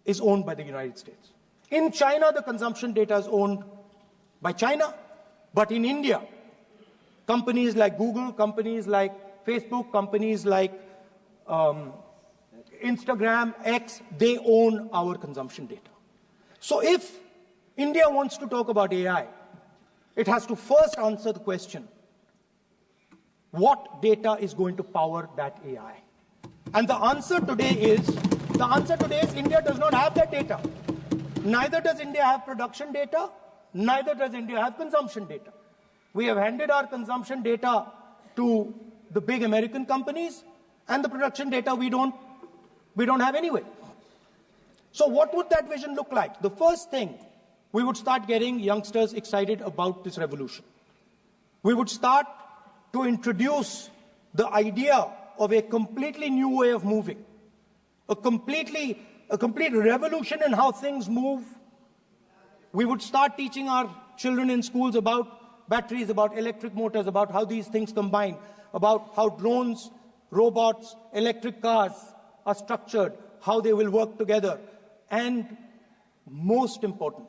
is owned by the United States. In China, the consumption data is owned by China, but in India, companies like Google, companies like Facebook, companies like Instagram, X, they own our consumption data. So if India wants to talk about AI, it has to first answer the question, what data is going to power that AI? And the answer today is India does not have that data. Neither does India have production data, neither does India have consumption data. We have handed our consumption data to the big American companies, and the production data we don't have anyway. So what would that vision look like? The first thing, we would start getting youngsters excited about this revolution. We would start to introduce the idea of a completely new way of moving, a complete revolution in how things move. We would start teaching our children in schools about batteries, about electric motors, about how these things combine, about how drones, robots, electric cars are structured, how they will work together. And most important,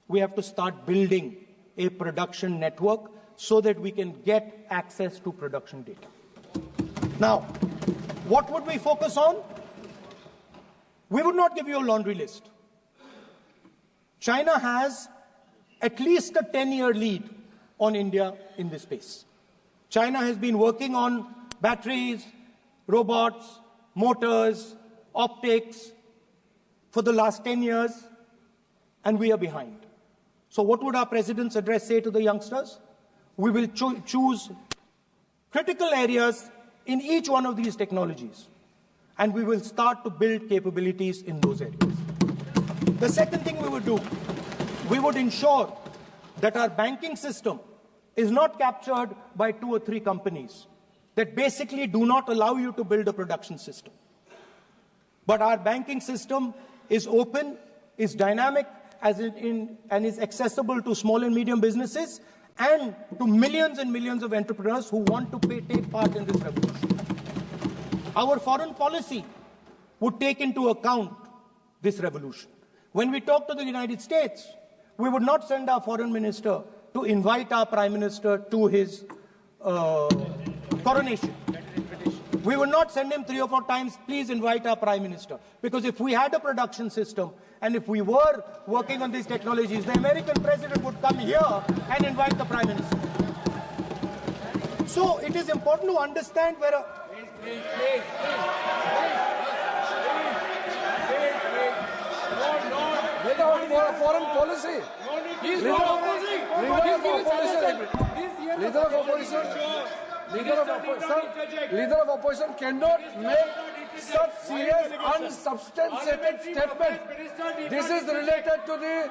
we have to start building a production network so that we can get access to production data. Now, what would we focus on? We would not give you a laundry list. China has at least a 10-year lead on India in this space. China has been working on batteries, robots, motors, optics for the last 10 years, and we are behind. So what would our president's address say to the youngsters? We will choose critical areas in each one of these technologies, and we will start to build capabilities in those areas. The second thing we would do, we would ensure that our banking system is not captured by 2 or 3 companies that basically do not allow you to build a production system. But our banking system is open, is dynamic, and is accessible to small and medium businesses and to millions and millions of entrepreneurs who want to take part in this revolution. Our foreign policy would take into account this revolution. When we talk to the United States, we would not send our foreign minister to invite our prime minister to his coronation. We would not send him 3 or 4 times, please invite our prime minister. Because if we had a production system and if we were working on these technologies, the American president would come here and invite the prime minister. So it is important to understand where a... Please. Without foreign policy. Leader of opposition cannot make such serious unsubstantiated statement. This is related to the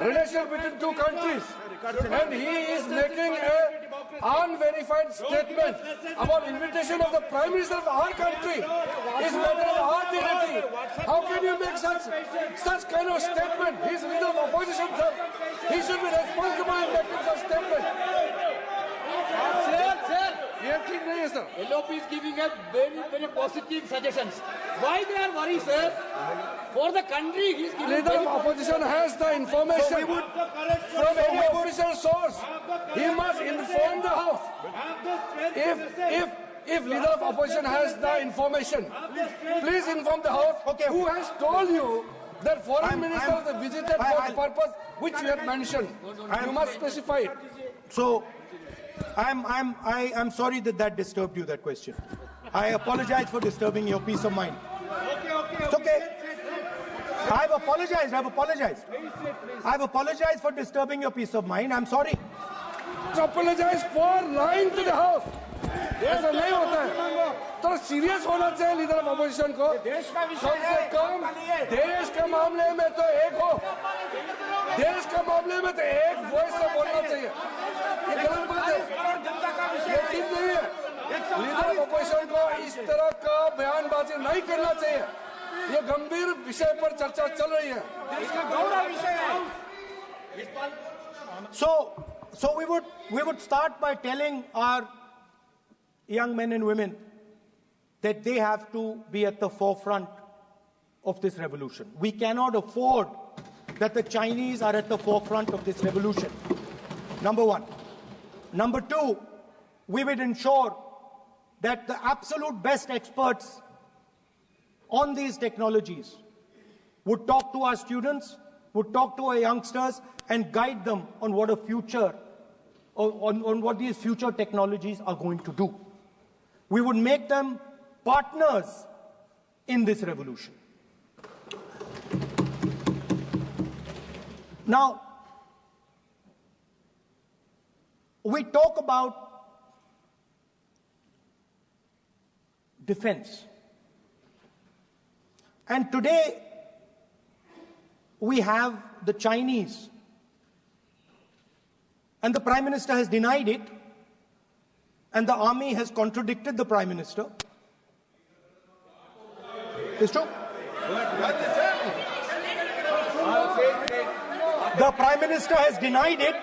relation between 2 countries. And he is making an unverified statement about invitation of the Prime Minister of our country. It's matter of our dignity. How can you make such kind of statement? He is leader of opposition, sir. He should be responsible in making such statement. Sir. LOP is giving us very positive suggestions. Why they are worried, sir? For the country, he is giving... Leader of opposition has the information from any official source. He must inform the House. If leader of opposition has the information, please inform the House. Okay. Who has told you that foreign ministers have visited for the purpose which you have mentioned? You must specify it. So, I'm sorry that disturbed you, that question. I apologize for disturbing your peace of mind. It's okay. I've apologized. I've apologized for disturbing your peace of mind. I'm sorry. Apologize for lying to the House. ऐसा नहीं होता है. तो serious होना चाहिए leader of opposition को. कम से कम देश के मामले में तो एक हो. देश के मामले में तो एक वॉइस से बोलना चाहिए. ये गलत बात है. ये ठीक नहीं है. लीडर ऑफ अपोजिशन को इस तरह का बयानबाजी नहीं करना चाहिए. ये गंभीर विषय पर चर्चा चल रही है. So we would start by telling our young men and women that they have to be at the forefront of this revolution. We cannot afford that the Chinese are at the forefront of this revolution. Number one. Number two, we will ensure that the absolute best experts on these technologies would talk to our students, would talk to our youngsters, and guide them on what a future, on what these future technologies are going to do. We would make them partners in this revolution. Now, we talk about defense. And today, we have the Chinese. And the Prime Minister has denied it. And the army has contradicted the Prime Minister. It's true. The Prime Minister has denied it.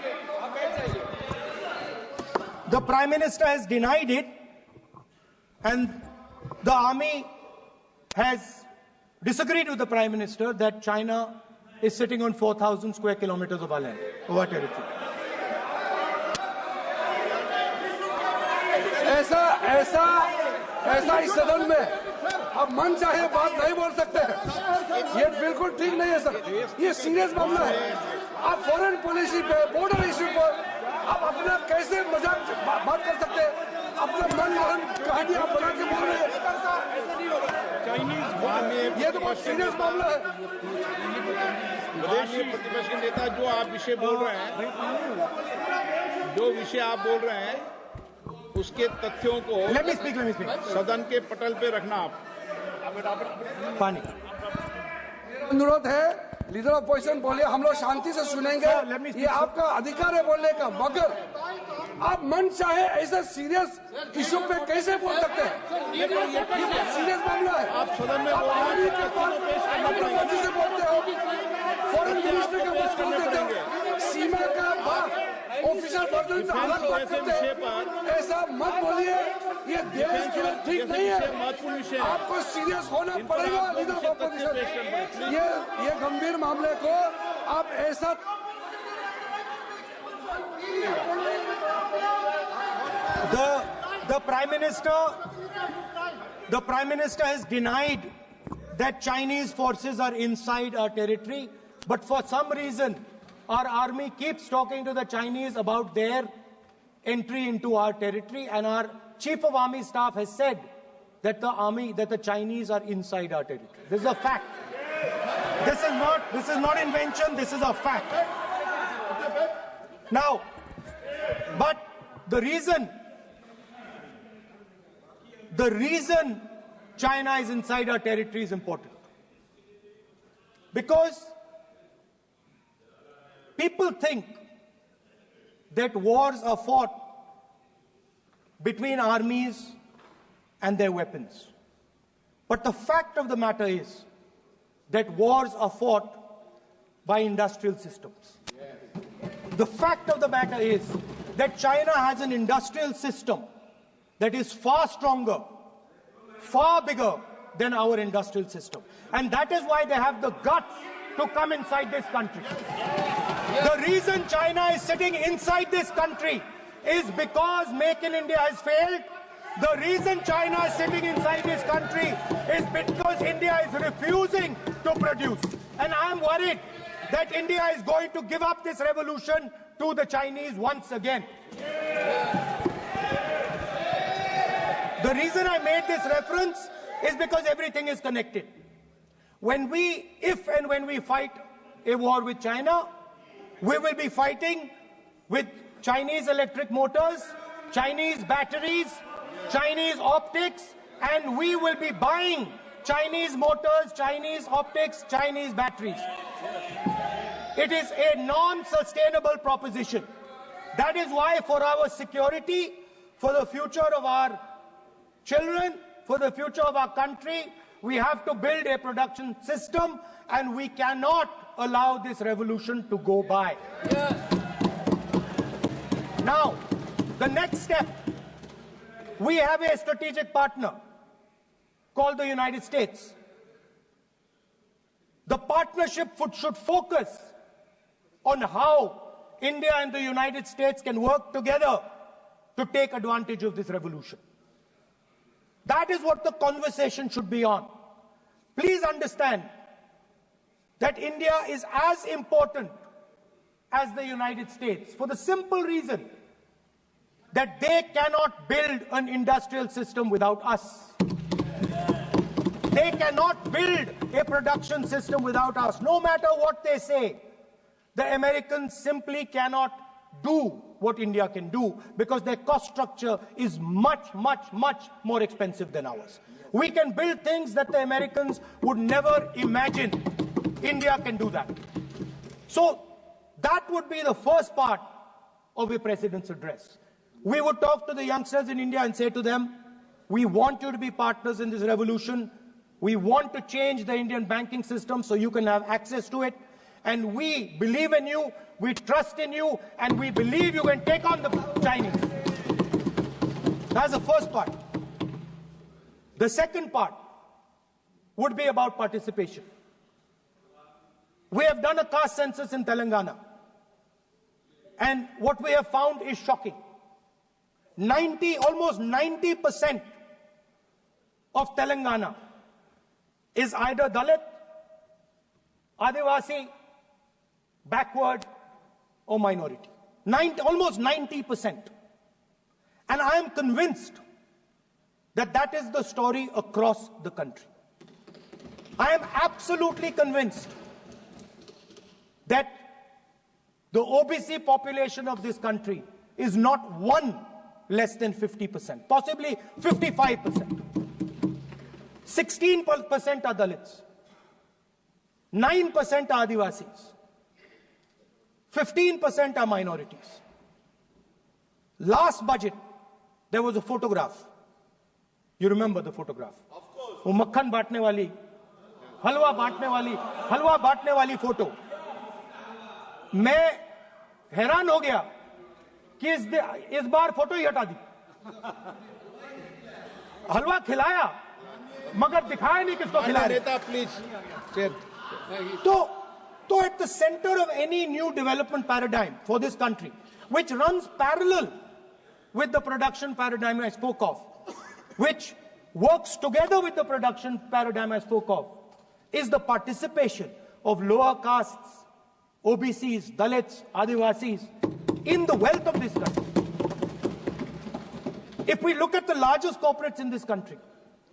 The Prime Minister has denied it. And the army has disagreed with the Prime Minister that China is sitting on 4,000 square kilometers of our land, of our territory. ऐसा इस सदन में अब मन चाहे बात नहीं बोल सकते हैं। ये बिल्कुल ठीक नहीं है सर। ये सीरियस मामला है। आप फॉरेन पॉलिसी पे, बॉर्डर इश्यू पर आप अपना कैसे मजाक बात कर सकते हैं? अपना मन कहानी आप बना के बोल रहे हैं। ये तो बहुत सीरियस मामला है। विदेशी प्रतिपक्ष के नेता जो आप विषय बोल रहे हैं, जो विषय आप बोल रहे हैं, उसके तथ्यों को सदन के पटल पे रखना। आप पानी अनुरोध है, लीडर ऑफ पोजिशन बोलिए, हम लोग शांति से सुनेंगे। ये आपका अधिकार है बोलने का, मगर आप मन चाहे ऐसा सीरियस इशू पे कैसे बोल सकते हैं? ये सीरियस मामला है। आप सदन में से बोलते हो, फॉरेन मिनिस्टर का बात कर देते हो, सीमा का बात ऑफिशियल वर्जन से अलग बात करते हैं। ऐसा मत बोलिए, ये देश के लिए ठीक नहीं है। आपको सीरियस होना पड़ेगा लीडर ऑफ ऑपोजिशन। ये गंभीर मामले को आप ऐसा The Prime Minister has denied that Chinese forces are inside our territory, but for some reason, our army keeps talking to the Chinese about their entry into our territory, and our Chief of Army Staff has said that the Chinese are inside our territory. This is a fact. This is not invention, this is a fact. Now, but the reason China is inside our territory is important. Because people think that wars are fought between armies and their weapons. But the fact of the matter is that wars are fought by industrial systems. The fact of the matter is that China has an industrial system that is far stronger, far bigger than our industrial system. And that is why they have the guts to come inside this country. The reason China is sitting inside this country is because Make in India has failed. The reason China is sitting inside this country is because India is refusing to produce. And I am worried that India is going to give up this revolution to the Chinese once again. The reason I made this reference is because everything is connected. If and when we fight a war with China, we will be fighting with Chinese electric motors, Chinese batteries, Chinese optics, and we will be buying Chinese motors, Chinese optics, Chinese batteries. It is a non-sustainable proposition. That is why for our security, for the future of our children, for the future of our country, we have to build a production system, and we cannot allow this revolution to go by. Yes. Now, the next step, we have a strategic partner called the United States. The partnership should focus on how India and the United States can work together to take advantage of this revolution. That is what the conversation should be on. Please understand that India is as important as the United States for the simple reason that they cannot build an industrial system without us. They cannot build a production system without us. No matter what they say, the Americans simply cannot do what India can do because their cost structure is much, much, much more expensive than ours. We can build things that the Americans would never imagine. India can do that. So that would be the first part of a president's address. We would talk to the youngsters in India and say to them, we want you to be partners in this revolution. We want to change the Indian banking system so you can have access to it. And we believe in you, we trust in you, and we believe you can take on the Chinese. That's the first part. The second part would be about participation. We have done a caste census in Telangana. And what we have found is shocking. Almost 90% of Telangana is either Dalit, Adivasi, backward, or minority. Almost 90%. And I am convinced that that is the story across the country. I am absolutely convinced that the OBC population of this country is not one less than 50%, possibly 55%. 16% are Dalits, 9% are Adivasis, 15% are minorities. Last budget, there was a photograph. You remember the photograph? Of course. वो मक्खन बांटने वाली, हलवा बांटने वाली photo. मैं हैरान हो गया कि इस बार फोटो ही हटा दी. हलवा खिलाया मगर दिखाया नहीं किसको खिला रहे. Please. So at the center of any new development paradigm for this country, which runs parallel with the production paradigm I spoke of, which works together with the production paradigm I spoke of, is the participation of lower castes, OBCs, Dalits, Adivasis, in the wealth of this country. If we look at the largest corporates in this country,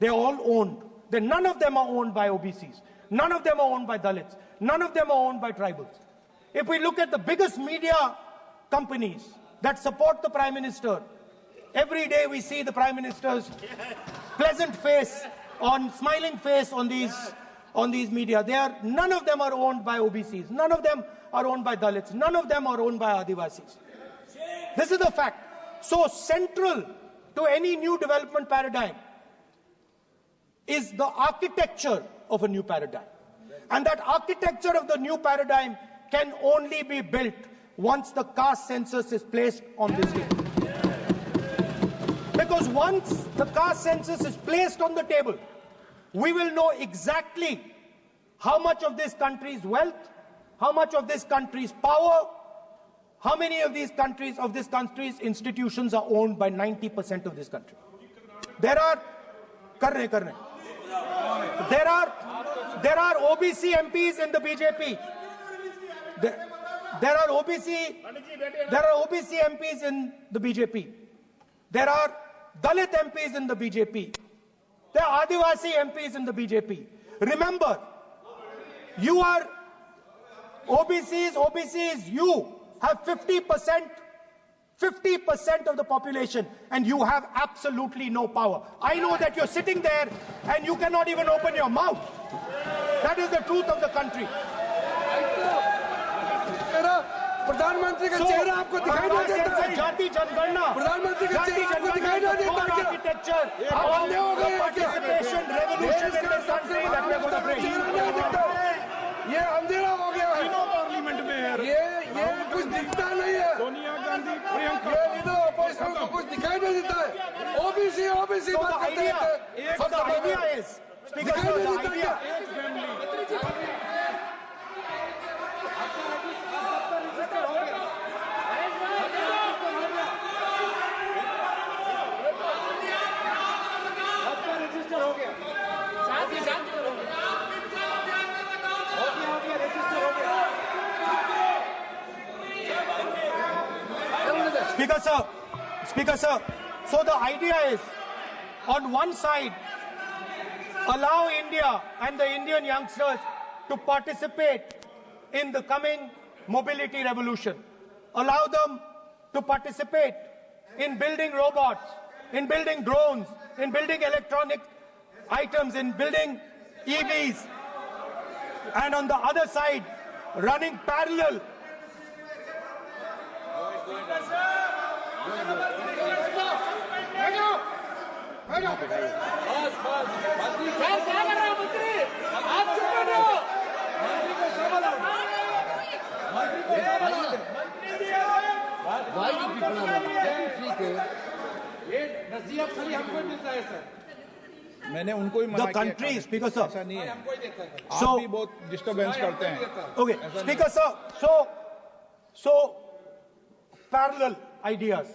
they're all owned. None of them are owned by OBCs. None of them are owned by Dalits. None of them are owned by tribals. If we look at the biggest media companies that support the Prime Minister, every day we see the Prime Minister's pleasant face, smiling face on these media. None of them are owned by OBCs. None of them are owned by Dalits. None of them are owned by Adivasis. This is the fact. So central to any new development paradigm is the architecture of a new paradigm. And that architecture of the new paradigm can only be built once the caste census is placed on this table. Because once the caste census is placed on the table, we will know exactly how much of this country's wealth, how much of this country's power, how many of this country's institutions are owned by 90% of this country. There are OBC MPs in the BJP. There are OBC MPs in the BJP. There are Dalit MPs in the BJP. There are Adivasi MPs in the BJP. Remember, you are OBCs, you have 50% of the population, and you have absolutely no power. I know that you're sitting there and you cannot even open your mouth. That is the truth of the country. प्रधानमंत्री का चेहरा आपको दिखाई नहीं देता है. जाति जनगणना, प्रधानमंत्री का चेहरा आपको दिखाई नहीं देता है. Architecture, participation, revolution in this country that we are going to bring. ये अंधेरा हो गया है. पार्लियामेंट में ये कुछ दिखता नहीं है. सोनिया गांधी, प्रियंका, ये इधर अपोजिशन को कुछ दिखाई नहीं देता है. ओबीसी बात करते हैं. The idea is, दिखाई नहीं देता क्या? Speaker sir, so the idea is, on one side, allow India and the Indian youngsters to participate in the coming mobility revolution. Allow them to participate in building robots, in building drones, in building electronic items, in building EVs. And on the other side, running parallel. मैंने उनको ही मना The country, Speaker sir. ऐसा नहीं है, आप भी बहुत disturbance करते हैं. Okay, Speaker sir, so parallel ideas.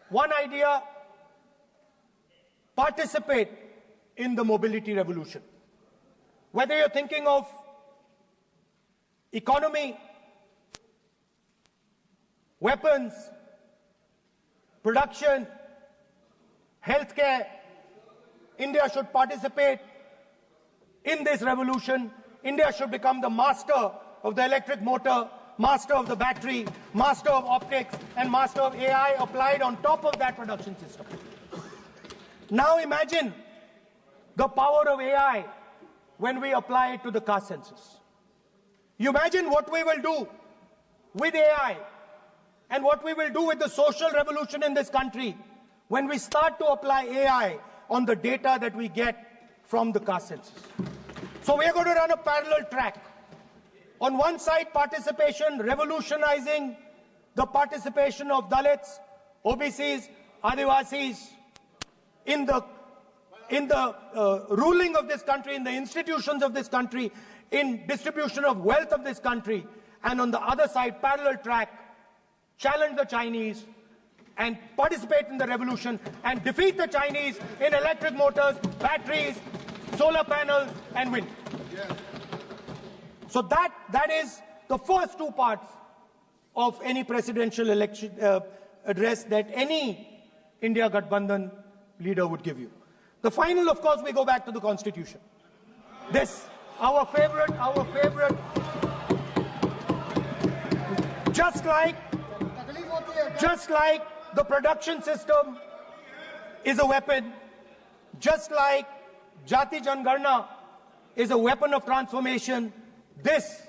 One idea, participate in the mobility revolution. Whether you're thinking of economy, weapons, production, healthcare, India should participate in this revolution. India should become the master of the electric motor, master of the battery, master of optics, and master of AI applied on top of that production system. Now imagine the power of AI when we apply it to the caste census. You imagine what we will do with AI and what we will do with the social revolution in this country when we start to apply AI on the data that we get from the caste census. So we are going to run a parallel track. On one side, participation, revolutionizing the participation of Dalits, OBCs, Adivasis in the ruling of this country, in the institutions of this country, in distribution of wealth of this country. And on the other side, parallel track, challenge the Chinese and participate in the revolution and defeat the Chinese in electric motors, batteries, solar panels, and wind. So that is the first two parts of any presidential election address that any India Gathbandhan leader would give you. The final, of course, we go back to the Constitution. This, our favorite, just like the production system is a weapon, just like Jati Jangarna is a weapon of transformation, this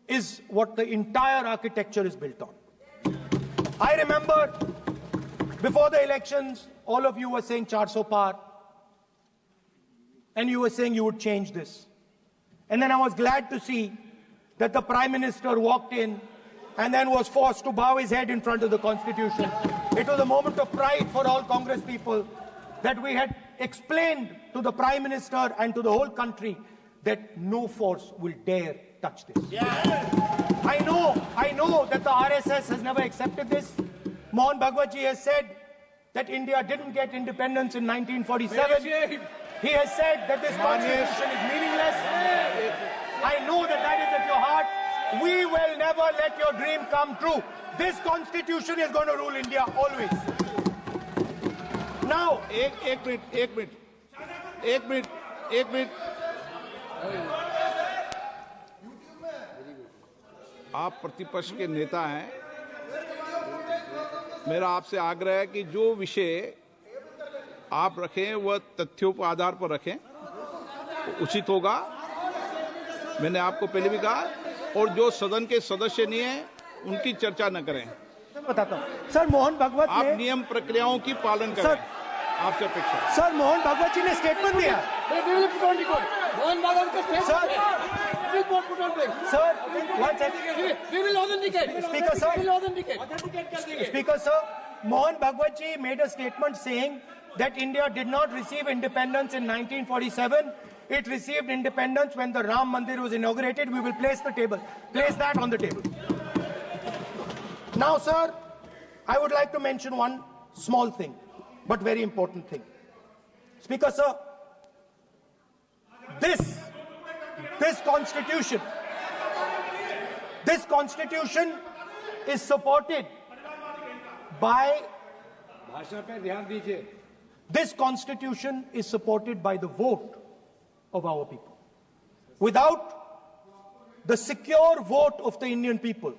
is what the entire architecture is built on. I remember before the elections, all of you were saying 400 par, and you were saying you would change this. And then I was glad to see that the Prime Minister walked in and then was forced to bow his head in front of the Constitution. It was a moment of pride for all Congress people that we had explained to the Prime Minister and to the whole country that no force will dare touch this. I know that the RSS has never accepted this. Mohan Bhagwatji has said that India didn't get independence in 1947. He has said that this constitution is meaningless. I know that that is at your heart. We will never let your dream come true. This constitution is going to rule India always. Now, एक minute आप प्रतिपक्ष के नेता हैं, मेरा आपसे आग्रह है कि जो विषय आप रखें वह तथ्यों के आधार पर रखें, उचित होगा। मैंने आपको पहले भी कहा, और जो सदन के सदस्य नहीं हैं उनकी चर्चा न करें। बताता हूं सर, मोहन भागवत आप नियम प्रक्रियाओं की पालन करें, आपसे अपेक्षा। सर, मोहन भागवत जी ने स्टेटमेंट दिया। मोहन भागवत का statement Sir, one second. We will authenticate. Speaker sir. We will authenticate. Speaker sir, Mohan Bhagwat ji made a statement saying that India did not receive independence in 1947. It received independence when the Ram Mandir was inaugurated. We will place that on the table. Now, sir, I would like to mention one small thing, but very important thing. Speaker sir, this constitution is supported by भाषा पे ध्यान दीजिए. this constitution is supported by the vote of our people. Without the secure vote of the Indian people,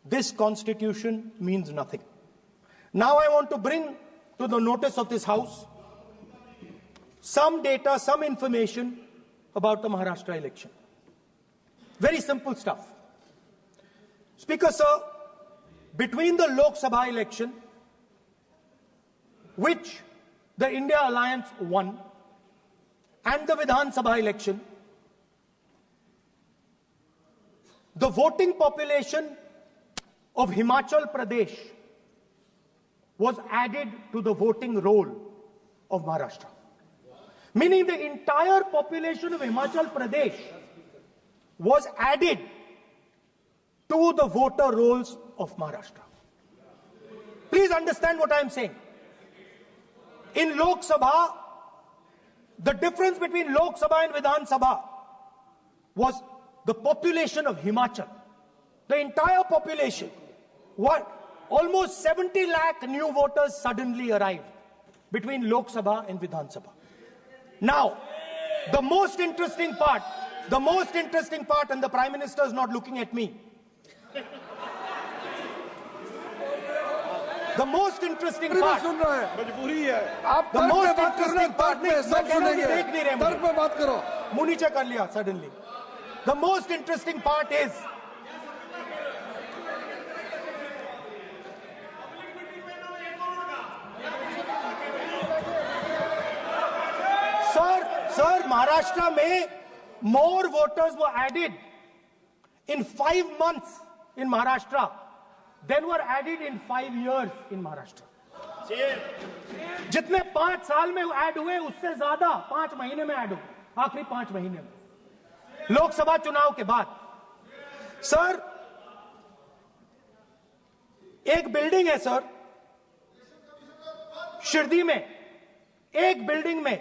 this constitution means nothing. Now I want to bring to the notice of this House some data, some information about the Maharashtra election. Very simple stuff. Speaker, sir, between the Lok Sabha election, which the India Alliance won, and the Vidhan Sabha election, the voting population of Himachal Pradesh was added to the voting roll of Maharashtra. Meaning the entire population of Himachal Pradesh was added to the voter rolls of Maharashtra. Please understand what I am saying. In Lok Sabha, the difference between Lok Sabha and Vidhan Sabha was the population of Himachal. The entire population. What? Almost 70 lakh new voters suddenly arrived between Lok Sabha and Vidhan Sabha. Now, the most interesting part, and the Prime Minister is not looking at me. The most interesting part. मजबूरी है. आप The तर्क most पे बात करना interesting part. तर्क पे सब सुनेंगे. तर्क पे बात करो. मुंह नीचे कर लिया suddenly. The most interesting part is Sir, Maharashtra में more voters were added in 5 months in Maharashtra than were added in 5 years in Maharashtra. जितने 5 साल में ऐड हुए उससे ज्यादा 5 महीने में ऐड हुए, आखिरी 5 महीने में लोकसभा चुनाव के बाद. सर, एक बिल्डिंग है सर शिरडी में, एक बिल्डिंग में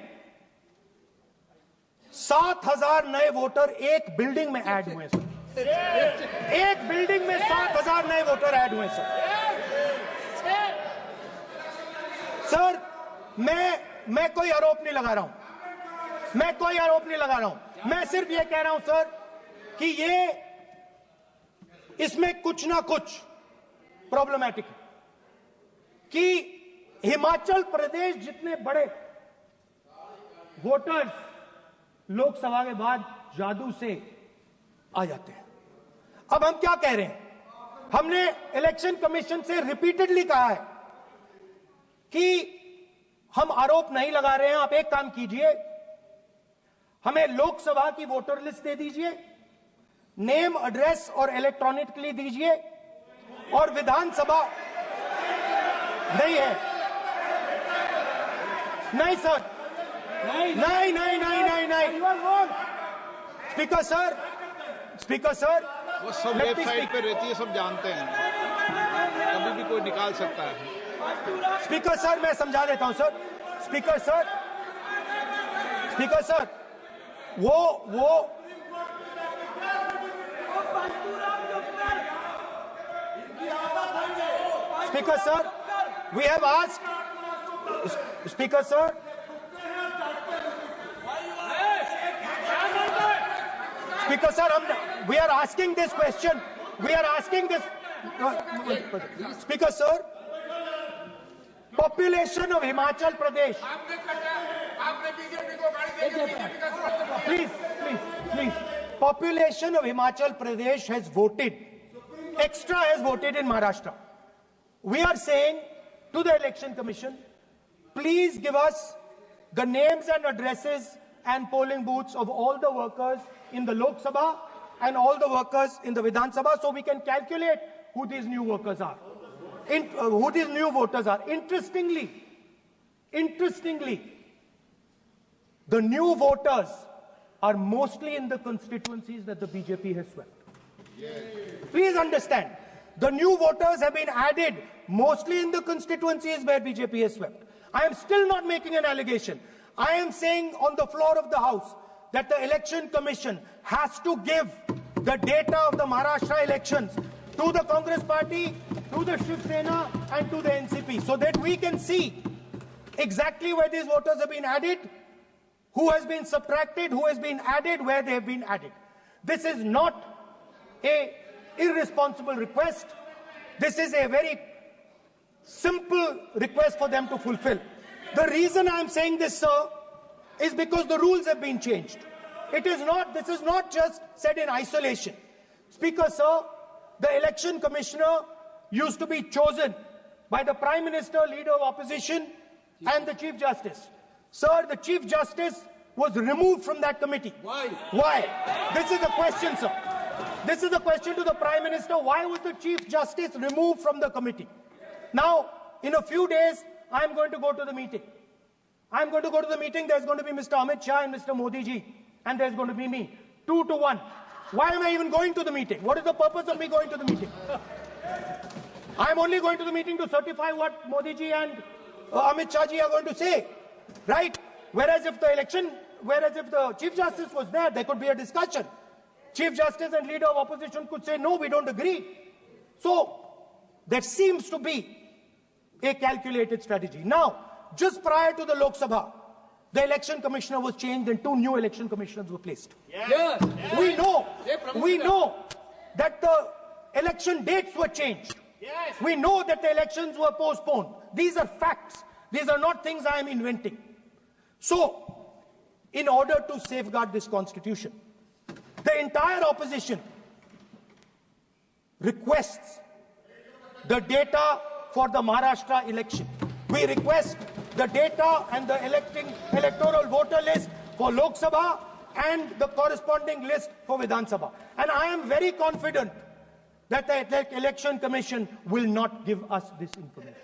7,000 नए वोटर एक बिल्डिंग में ऐड हुए सर. एक बिल्डिंग में 7,000 नए वोटर ऐड हुए सर. सर, मैं कोई आरोप नहीं लगा रहा हूं, मैं सिर्फ ये कह रहा हूं सर कि इसमें कुछ ना कुछ प्रॉब्लमैटिक है कि हिमाचल प्रदेश जितने बड़े वोटर्स लोकसभा के बाद जादू से आ जाते हैं. अब हम क्या कह रहे हैं? हमने इलेक्शन कमीशन से रिपीटेडली कहा है कि हम आरोप नहीं लगा रहे हैं. आप एक काम कीजिए, हमें लोकसभा की वोटर लिस्ट दे दीजिए, नेम, एड्रेस और इलेक्ट्रॉनिकली दीजिए, और विधानसभा नहीं है. नहीं सर, नहीं. स्पीकर सर, वो सब वेबसाइट पे रहती है, सब जानते हैं, कभी भी कोई निकाल सकता है. स्पीकर सर, मैं समझा देता हूं सर. स्पीकर सर, वो speaker sir, we have asked. Speaker sir, we are asking this question. Speaker sir, population of Himachal Pradesh. Please. Population of Himachal Pradesh has voted. Extra has voted in Maharashtra. We are saying to the Election Commission, please give us the names and addresses and polling booths of all the workers in the Lok Sabha and all the workers in the Vidhan Sabha, so we can calculate who these new workers are, who these new voters are. Interestingly, the new voters are mostly in the constituencies that the BJP has swept. Please understand, the new voters have been added mostly in the constituencies where BJP has swept. I am still not making an allegation. I am saying on the floor of the House that the Election Commission has to give the data of the Maharashtra elections to the Congress party, to the Shiv Sena and to the NCP, so that we can see exactly where these voters have been added, who has been subtracted, who has been added, where they have been added. This is not an irresponsible request. This is a very simple request for them to fulfill. The reason I am saying this, sir, is because the rules have been changed. This is not just said in isolation. Speaker, sir, the election commissioner used to be chosen by the Prime Minister, Leader of Opposition, and the Chief Justice. Sir, the Chief Justice was removed from that committee. Why? Why? This is a question, sir. This is a question to the Prime Minister. Why was the Chief Justice removed from the committee? Now, in a few days, I'm going to go to the meeting. I'm going to go to the meeting. There's going to be Mr. Amit Shah and Mr. Modi ji. And there's going to be me. 2 to 1. Why am I even going to the meeting? What is the purpose of me going to the meeting? I'm only going to the meeting to certify what Modi ji and Amit Shah ji are going to say. Right? Whereas if the Chief Justice was there could be a discussion. Chief Justice and Leader of Opposition could say, no, we don't agree. So, there seems to be a calculated strategy. Now, just prior to the Lok Sabha, the election commissioner was changed and 2 new election commissioners were placed. Yes. We know that the election dates were changed. Yes. We know that the elections were postponed. These are facts. These are not things I am inventing. So, in order to safeguard this constitution, the entire opposition requests the data for the Maharashtra election. We request the data and the electoral voter list for Lok Sabha and the corresponding list for Vidhan Sabha. And I am very confident that the Election Commission will not give us this information.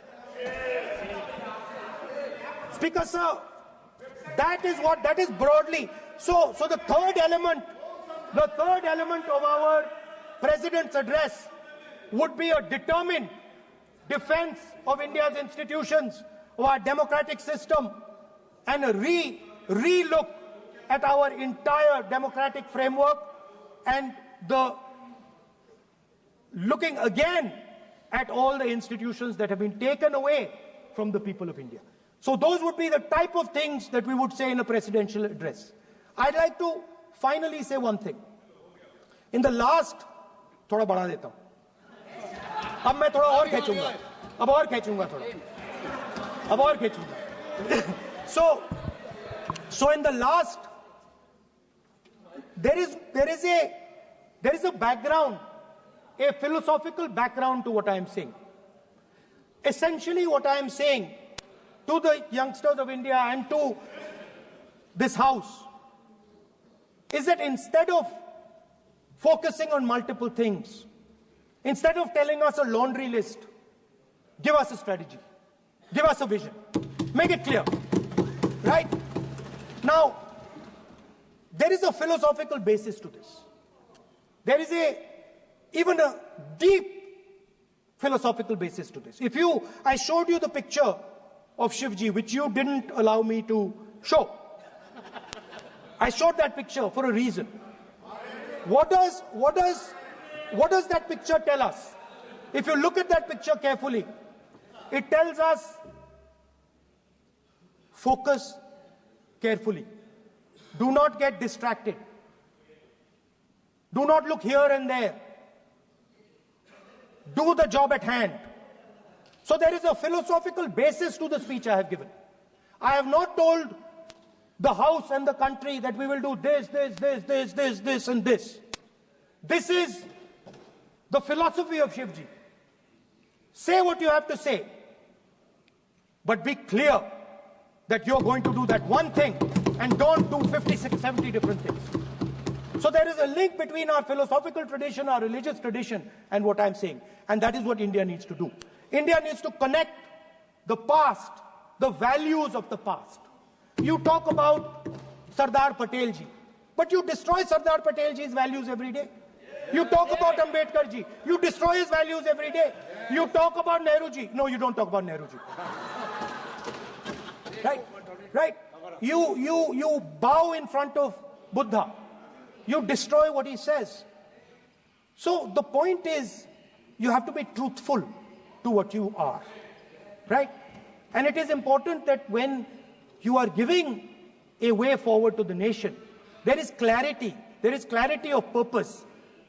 Speaker, sir, that is broadly. So the third element of our President's address would be a determined defense of India's institutions, of our democratic system, and a re-look at our entire democratic framework, and the looking again at all the institutions that have been taken away from the people of India. So those would be the type of things that we would say in a presidential address. I'd like to finally say one thing. In the last, थोड़ा बढ़ा देता हूँ. अब मैं थोड़ा और खींचूंगा. अब और खींचूंगा थोड़ा. अब और खींचूंगा. So in the last, there is a background, a philosophical background to what I am saying. Essentially, what I am saying to the youngsters of India and to this house is that instead of focusing on multiple things, instead of telling us a laundry list, give us a strategy, give us a vision, make it clear, right? Now, there is a philosophical basis to this. There is even a deep philosophical basis to this. I showed you the picture of Shivji, which you didn't allow me to show. I showed that picture for a reason. What does that picture tell us? If you look at that picture carefully, it tells us focus carefully. Do not get distracted. Do not look here and there. Do the job at hand. So there is a philosophical basis to the speech I have given. I have not told the House and the country that we will do this, and this. This is the philosophy of Shivji. Say what you have to say, but be clear that you're going to do that one thing and don't do 50, 60, 70 different things. So there is a link between our philosophical tradition, our religious tradition, and what I'm saying. And that is what India needs to do. India needs to connect the past, the values of the past. You talk about Sardar Patel ji, but you destroy Sardar Patel ji's values every day. You talk about Ambedkar ji, you destroy his values every day. You talk about Nehru ji. No, you don't talk about Nehru ji. Right? You bow in front of Buddha. You destroy what he says. So the point is you have to be truthful to what you are, right? And it is important that when you are giving a way forward to the nation, there is clarity of purpose.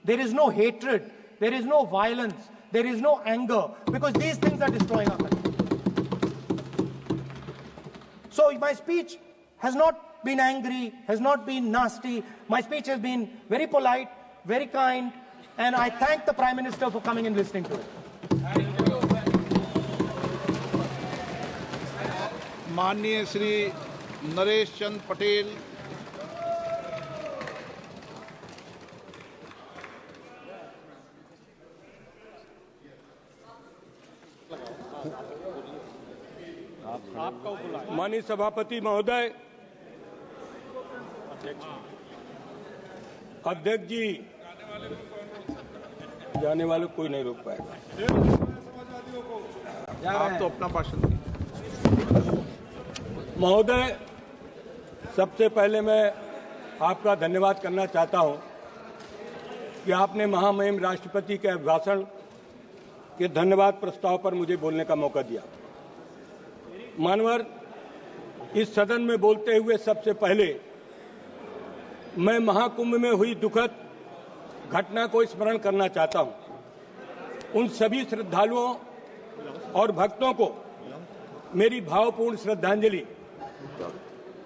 There is no hatred, there is no violence, there is no anger, because these things are destroying our country. So my speech has not been angry, has not been nasty. My speech has been very polite, very kind, and I thank the Prime Minister for coming and listening to it. माननीय श्री नरेश चंद पटेल, माननीय सभापति महोदय, अध्यक्ष जी, जाने वाले कोई नहीं रोक पाएगा। आप तो अपना भाषण दीजिए। महोदय, सबसे पहले मैं आपका धन्यवाद करना चाहता हूं कि आपने महामहिम राष्ट्रपति के अभिभाषण के धन्यवाद प्रस्ताव पर मुझे बोलने का मौका दिया। मानवर, इस सदन में बोलते हुए सबसे पहले मैं महाकुंभ में हुई दुखद घटना को स्मरण करना चाहता हूं। उन सभी श्रद्धालुओं और भक्तों को मेरी भावपूर्ण श्रद्धांजलि।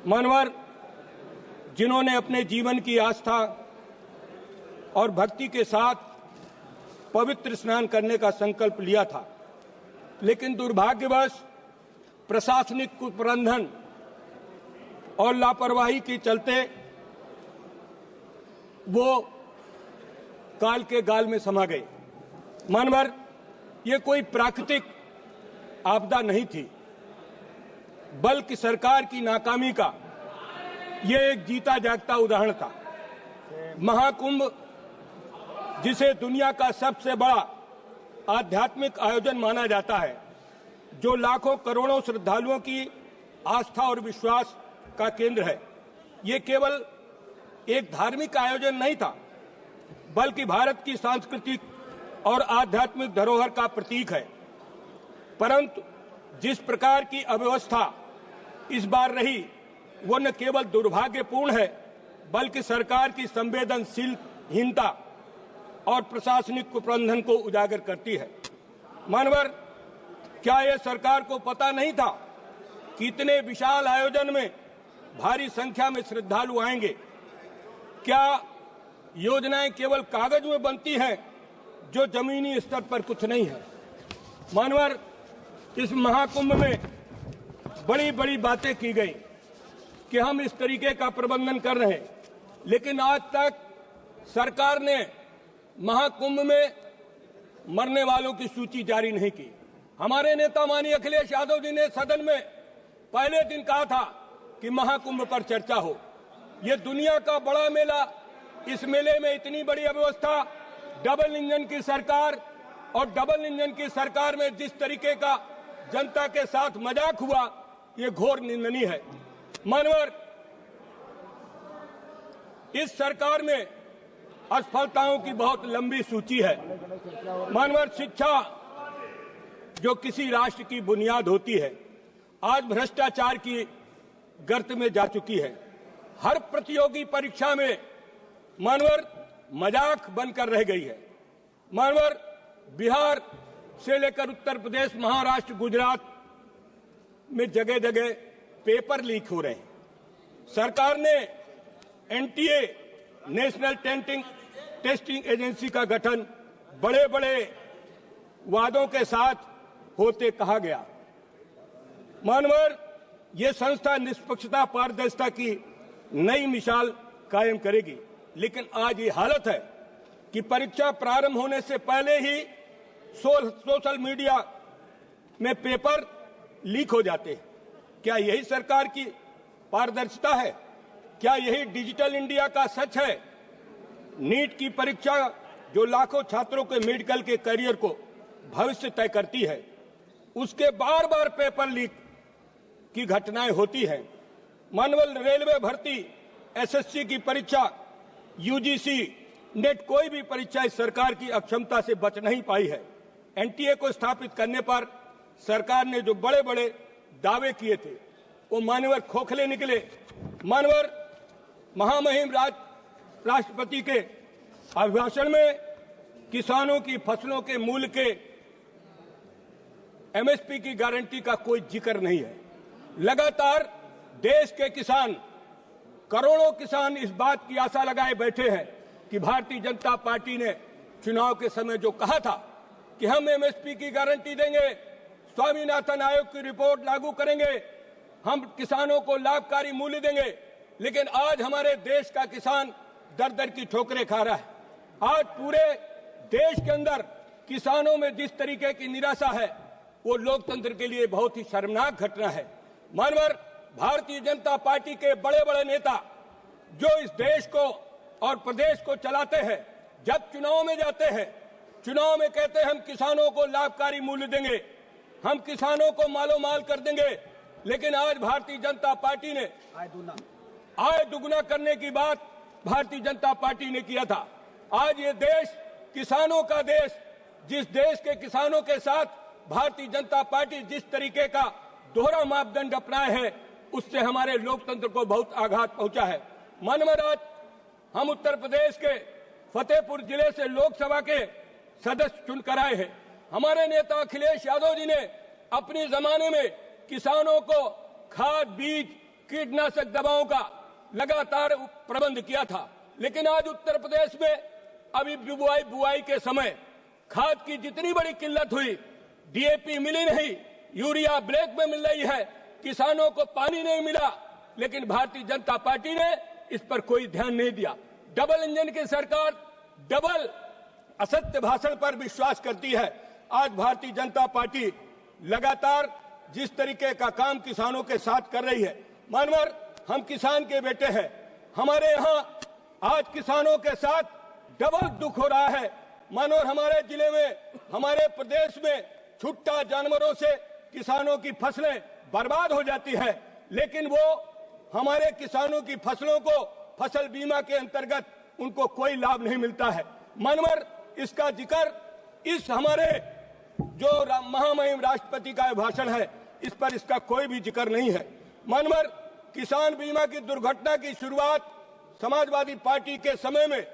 मानवर, जिन्होंने अपने जीवन की आस्था और भक्ति के साथ पवित्र स्नान करने का संकल्प लिया था, लेकिन दुर्भाग्यवश प्रशासनिक कुप्रबंधन और लापरवाही के चलते वो काल के गाल में समा गए। मानवर, ये कोई प्राकृतिक आपदा नहीं थी, बल्कि सरकार की नाकामी का ये एक जीता जागता उदाहरण था। महाकुंभ, जिसे दुनिया का सबसे बड़ा आध्यात्मिक आयोजन माना जाता है, जो लाखों करोड़ों श्रद्धालुओं की आस्था और विश्वास का केंद्र है, ये केवल एक धार्मिक आयोजन नहीं था, बल्कि भारत की सांस्कृतिक और आध्यात्मिक धरोहर का प्रतीक है। परंतु जिस प्रकार की अव्यवस्था इस बार रही, वो न केवल दुर्भाग्यपूर्ण है, बल्कि सरकार की संवेदनशीलहीनता और प्रशासनिक कुप्रबंधन को उजागर करती है। मानवर, क्या यह सरकार को पता नहीं था कि इतने विशाल आयोजन में भारी संख्या में श्रद्धालु आएंगे? क्या योजनाएं केवल कागज में बनती हैं, जो जमीनी स्तर पर कुछ नहीं है? मानवर, इस महाकुंभ में बड़ी बड़ी बातें की गई कि हम इस तरीके का प्रबंधन कर रहे हैं, लेकिन आज तक सरकार ने महाकुंभ में मरने वालों की सूची जारी नहीं की। हमारे नेता माननीय अखिलेश यादव जी ने सदन में पहले दिन कहा था कि महाकुंभ पर चर्चा हो। ये दुनिया का बड़ा मेला, इस मेले में इतनी बड़ी अव्यवस्था, डबल इंजन की सरकार, और डबल इंजन की सरकार में जिस तरीके का जनता के साथ मजाक हुआ, ये घोर निंदनीय है। मानवर, इस सरकार में असफलताओं की बहुत लंबी सूची है। मानवर, शिक्षा जो किसी राष्ट्र की बुनियाद होती है, आज भ्रष्टाचार की गर्त में जा चुकी है। हर प्रतियोगी परीक्षा में मानवर मजाक बनकर रह गई है। मानवर, बिहार से लेकर उत्तर प्रदेश, महाराष्ट्र, गुजरात में जगह जगह पेपर लीक हो रहे हैं। सरकार ने एनटीए, नेशनल टेस्टिंग एजेंसी का गठन बड़े बड़े वादों के साथ होते कहा गया। मानवर, ये संस्था निष्पक्षता, पारदर्शिता की नई मिसाल कायम करेगी, लेकिन आज ये हालत है कि परीक्षा प्रारंभ होने से पहले ही सोशल मीडिया में पेपर लीक हो जाते हैं। क्या यही सरकार की पारदर्शिता है? क्या यही डिजिटल इंडिया का सच है? नीट की परीक्षा जो लाखों छात्रों के मेडिकल के करियर को भविष्य तय करती है, उसके बार बार पेपर लीक की घटनाएं होती हैं। मानवल, रेलवे भर्ती, एसएससी की परीक्षा, यूजीसी, नेट, कोई भी परीक्षा इस सरकार की अक्षमता से बच नहीं पाई है। एनटीए को स्थापित करने पर सरकार ने जो बड़े बड़े दावे किए थे वो मानवर खोखले निकले। मानवर महामहिम राष्ट्रपति के अभिभाषण में किसानों की फसलों के मूल्य के एमएसपी की गारंटी का कोई जिक्र नहीं है। लगातार देश के किसान, करोड़ों किसान इस बात की आशा लगाए बैठे हैं कि भारतीय जनता पार्टी ने चुनाव के समय जो कहा था कि हम एमएसपी की गारंटी देंगे, स्वामीनाथन आयोग की रिपोर्ट लागू करेंगे, हम किसानों को लाभकारी मूल्य देंगे, लेकिन आज हमारे देश का किसान दर दर की ठोकरें खा रहा है। आज पूरे देश के अंदर किसानों में जिस तरीके की निराशा है वो लोकतंत्र के लिए बहुत ही शर्मनाक घटना है। मानवर भारतीय जनता पार्टी के बड़े बड़े नेता जो इस देश को और प्रदेश को चलाते हैं, जब चुनाव में जाते हैं, चुनाव में कहते हैं हम किसानों को लाभकारी मूल्य देंगे, हम किसानों को मालो माल कर देंगे, लेकिन आज भारतीय जनता पार्टी ने आय दुगुना करने की बात भारतीय जनता पार्टी ने किया था। आज ये देश किसानों का देश, जिस देश के किसानों के साथ भारतीय जनता पार्टी जिस तरीके का दोहरा मापदंड अपनाए है, उससे हमारे लोकतंत्र को बहुत आघात पहुंचा है। मानवर आज हम उत्तर प्रदेश के फतेहपुर जिले से लोकसभा के सदस्य चुनकर आए हैं। हमारे नेता अखिलेश यादव जी ने अपने जमाने में किसानों को खाद, बीज, कीटनाशक दवाओं का लगातार प्रबंध किया था, लेकिन आज उत्तर प्रदेश में अभी बुआई के समय खाद की जितनी बड़ी किल्लत हुई, डीएपी मिली नहीं, यूरिया ब्लैक में मिल रही है, किसानों को पानी नहीं मिला, लेकिन भारतीय जनता पार्टी ने इस पर कोई ध्यान नहीं दिया। डबल इंजन की सरकार डबल असत्य भाषण पर विश्वास करती है। आज भारतीय जनता पार्टी लगातार जिस तरीके का काम किसानों के साथ कर रही है, मानवर हम किसान के बेटे हैं, हमारे यहाँ आज किसानों के साथ डबल दुख हो रहा है। मानवर हमारे जिले में, हमारे प्रदेश में छुट्टा जानवरों से किसानों की फसलें बर्बाद हो जाती है, लेकिन वो हमारे किसानों की फसलों को फसल बीमा के अंतर्गत उनको कोई लाभ नहीं मिलता है। मानवर इसका जिक्र इस हमारे जो महामहिम राष्ट्रपति का भाषण है, इस पर इसका कोई भी जिक्र नहीं है। मानवर किसान बीमा की दुर्घटना की शुरुआत समाजवादी पार्टी के समय में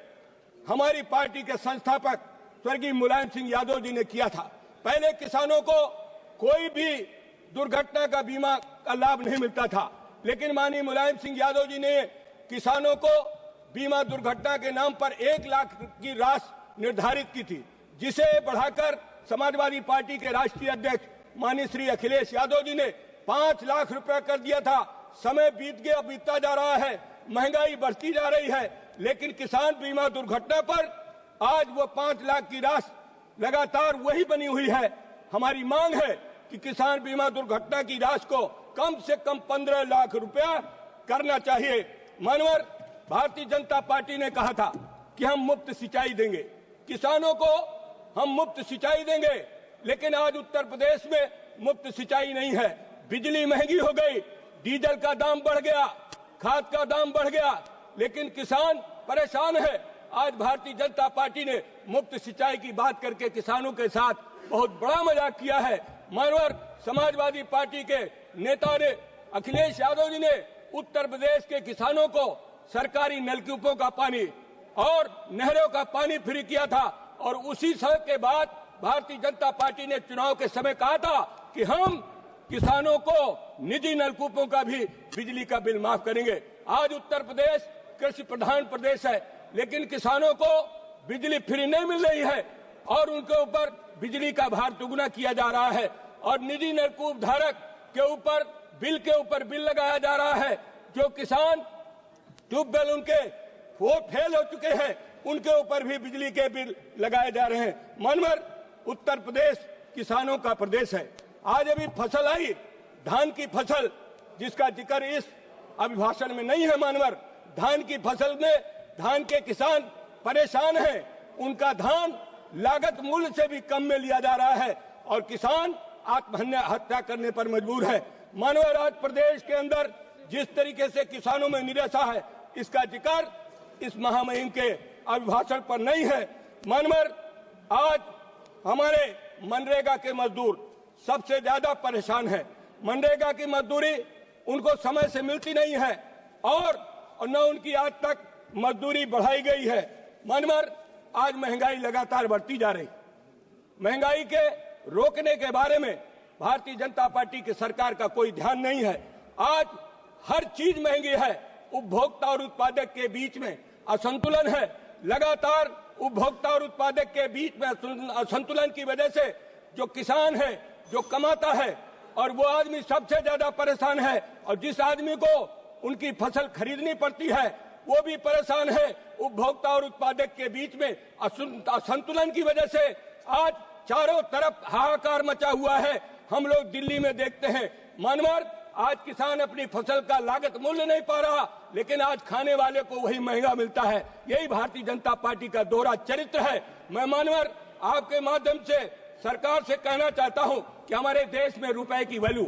हमारी पार्टी के संस्थापक स्वर्गीय मुलायम सिंह यादव जी ने किया था। पहले किसानों को कोई भी दुर्घटना का बीमा का लाभ नहीं मिलता था, लेकिन माननीय मुलायम सिंह यादव जी ने किसानों को बीमा दुर्घटना के नाम पर 1 लाख की राशि निर्धारित की थी, जिसे बढ़ाकर समाजवादी पार्टी के राष्ट्रीय अध्यक्ष माननीय श्री अखिलेश यादव जी ने 5 लाख रुपए कर दिया था। समय बीत गया, बीतता जा रहा है, महंगाई बढ़ती जा रही है, लेकिन किसान बीमा दुर्घटना पर आज वो 5 लाख की राशि लगातार वही बनी हुई है। हमारी मांग है कि किसान बीमा दुर्घटना की राशि को कम से कम 15 लाख रुपया करना चाहिए। मानवर भारतीय जनता पार्टी ने कहा था कि हम मुफ्त सिंचाई देंगे, किसानों को हम मुफ्त सिंचाई देंगे, लेकिन आज उत्तर प्रदेश में मुफ्त सिंचाई नहीं है। बिजली महंगी हो गई, डीजल का दाम बढ़ गया, खाद का दाम बढ़ गया, लेकिन किसान परेशान है। आज भारतीय जनता पार्टी ने मुफ्त सिंचाई की बात करके किसानों के साथ बहुत बड़ा मजाक किया है। मानवर समाजवादी पार्टी के नेता ने अखिलेश यादव जी ने उत्तर प्रदेश के किसानों को सरकारी नलकूपों का पानी और नहरों का पानी फ्री किया था, और उसी समय के बाद भारतीय जनता पार्टी ने चुनाव के समय कहा था कि हम किसानों को निजी नलकूपों का भी बिजली का बिल माफ करेंगे। आज उत्तर प्रदेश कृषि प्रधान प्रदेश है, लेकिन किसानों को बिजली फ्री नहीं मिल रही है और उनके ऊपर बिजली का भार दुगुना किया जा रहा है, और निजी नलकूप धारक के ऊपर बिल लगाया जा रहा है। जो किसान ट्यूबवेल उनके वो फेल हो चुके हैं, उनके ऊपर भी बिजली के बिल लगाए जा रहे हैं। मानवर उत्तर प्रदेश किसानों का प्रदेश है। आज अभी फसल आई, धान की फसल, जिसका जिक्र इस अभिभाषण में नहीं है। मानवर धान की फसल में धान के किसान परेशान हैं, उनका धान लागत मूल्य से भी कम में लिया जा रहा है और किसान आत्महत्या करने पर मजबूर है। मानवर आज प्रदेश के अंदर जिस तरीके से किसानों में निराशा है, इसका जिक्र इस महामहिम के अभिभाषण पर नहीं है। मानवर आज हमारे मनरेगा के मजदूर सबसे ज्यादा परेशान है। मनरेगा की मजदूरी उनको समय से मिलती नहीं है और न उनकी आज तक मजदूरी बढ़ाई गई है। मनवर आज महंगाई लगातार बढ़ती जा रही। महंगाई के रोकने के बारे में भारतीय जनता पार्टी की सरकार का कोई ध्यान नहीं है। आज हर चीज महंगी है। उपभोक्ता और उत्पादक के बीच में असंतुलन है। लगातार उपभोक्ता और उत्पादक के बीच में असंतुलन की वजह से जो किसान है, जो कमाता है, और वो आदमी सबसे ज्यादा परेशान है, और जिस आदमी को उनकी फसल खरीदनी पड़ती है वो भी परेशान है। उपभोक्ता और उत्पादक के बीच में असंतुलन की वजह से आज चारों तरफ हाहाकार मचा हुआ है। हम लोग दिल्ली में देखते हैं मनवर, आज किसान अपनी फसल का लागत मूल्य नहीं पा रहा, लेकिन आज खाने वाले को वही महंगा मिलता है। यही भारतीय जनता पार्टी का दोहरा चरित्र है। मैं मनवर आपके माध्यम से सरकार से कहना चाहता हूं कि हमारे देश में रुपए की वैल्यू,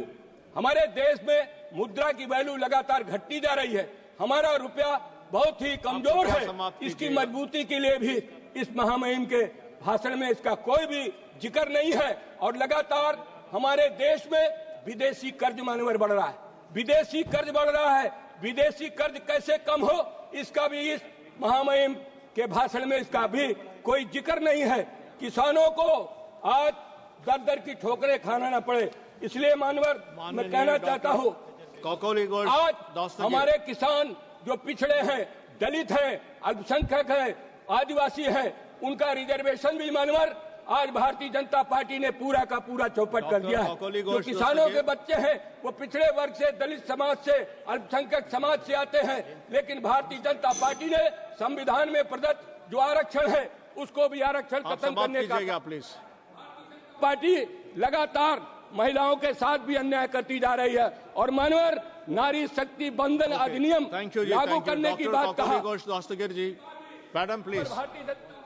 हमारे देश में मुद्रा की वैल्यू लगातार घटती जा रही है। हमारा रुपया बहुत ही कमजोर है। इसकी मजबूती के लिए भी इस महामहिम के भाषण में इसका कोई भी जिक्र नहीं है। और लगातार हमारे देश में विदेशी कर्ज मनवर बढ़ रहा है। विदेशी कर्ज बढ़ रहा है। विदेशी कर्ज कैसे कम हो, इसका भी इस महामहिम के भाषण में इसका भी कोई जिक्र नहीं है। किसानों को आज दर दर की ठोकरें खाना न पड़े, इसलिए मनवर मैं कहना चाहता हूँ आज हमारे किसान जो पिछड़े हैं, दलित हैं, अल्पसंख्यक हैं, आदिवासी हैं, उनका रिजर्वेशन भी मनवर आज भारतीय जनता पार्टी ने पूरा का पूरा चौपट कर दिया है। जो किसानों के बच्चे हैं वो पिछड़े वर्ग से, दलित समाज से, अल्पसंख्यक समाज से आते हैं, लेकिन भारतीय जनता पार्टी ने संविधान में प्रदत्त जो आरक्षण है उसको भी आरक्षण खत्म करने का पार्टी लगातार महिलाओं के साथ भी अन्याय करती जा रही है। और मनवर नारी शक्ति बंधन अधिनियम लागू करने की बात कहा। मैडम प्लीज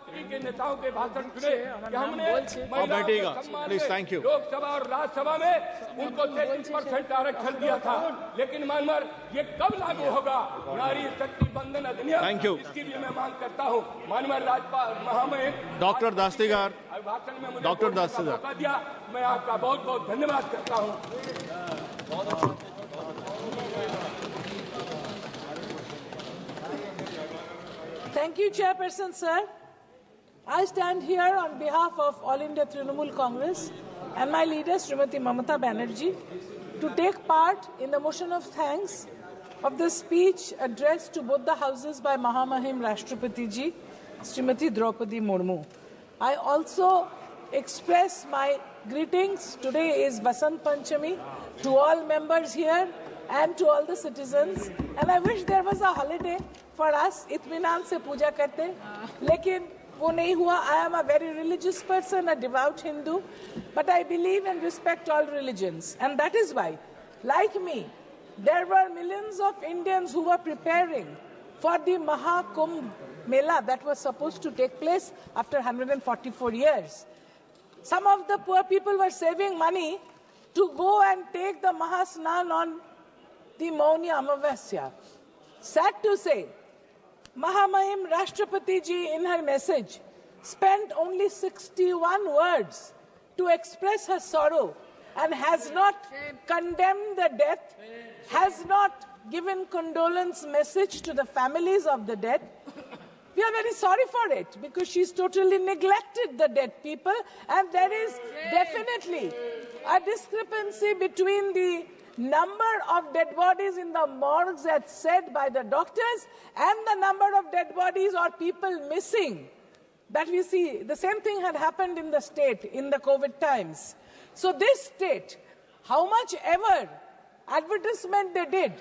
के नेताओं के भाषण सुने कि हमने लोकसभा और राज्यसभा में उनको 33% आरक्षण दिया था, लेकिन मनवर ये कब लागू होगा नारी शक्ति बंधन अधिनियम? इसकी भी मैं मांग करता हूँ। मनवर राज्यपाल महामहिम डॉक्टर दास्तीगार भाषण में डॉक्टर दास्तीगार दिया, मैं आपका बहुत बहुत धन्यवाद करता हूँ। Thank you, Chairperson, sir. I stand here on behalf of All India Trinamool Congress and my leader, Srimati Mamata Banerjee, to take part in the motion of thanks of the speech addressed to both the houses by Mahamahim Rashtrapati Ji, Srimati Draupadi Murmu. I also express my greetings. Today is Vasant Panchami to all members here and to all the citizens. And I wish there was a holiday for us. Itminan se puja karte. Lekin wo nahi hua. I am a very religious person, a devout Hindu. But I believe and respect all religions. And that is why, like me, there were millions of Indians who were preparing for the Mahakumbh Mela that was supposed to take place after 144 years. Some of the poor people were saving money to go and take the Mahasnan on the Mauni Amavasya. Sad to say, Mahamahim Rashtrapati Ji in her message spent only 61 words to express her sorrow and has not condemned the death, has not given condolence message to the families of the dead. We are very sorry for it because she's totally neglected the dead people, and there is definitely a discrepancy between the number of dead bodies in the morgues as said by the doctors and the number of dead bodies or people missing that we see. The same thing had happened in the state in the COVID times. So this state, how much ever advertisement they did,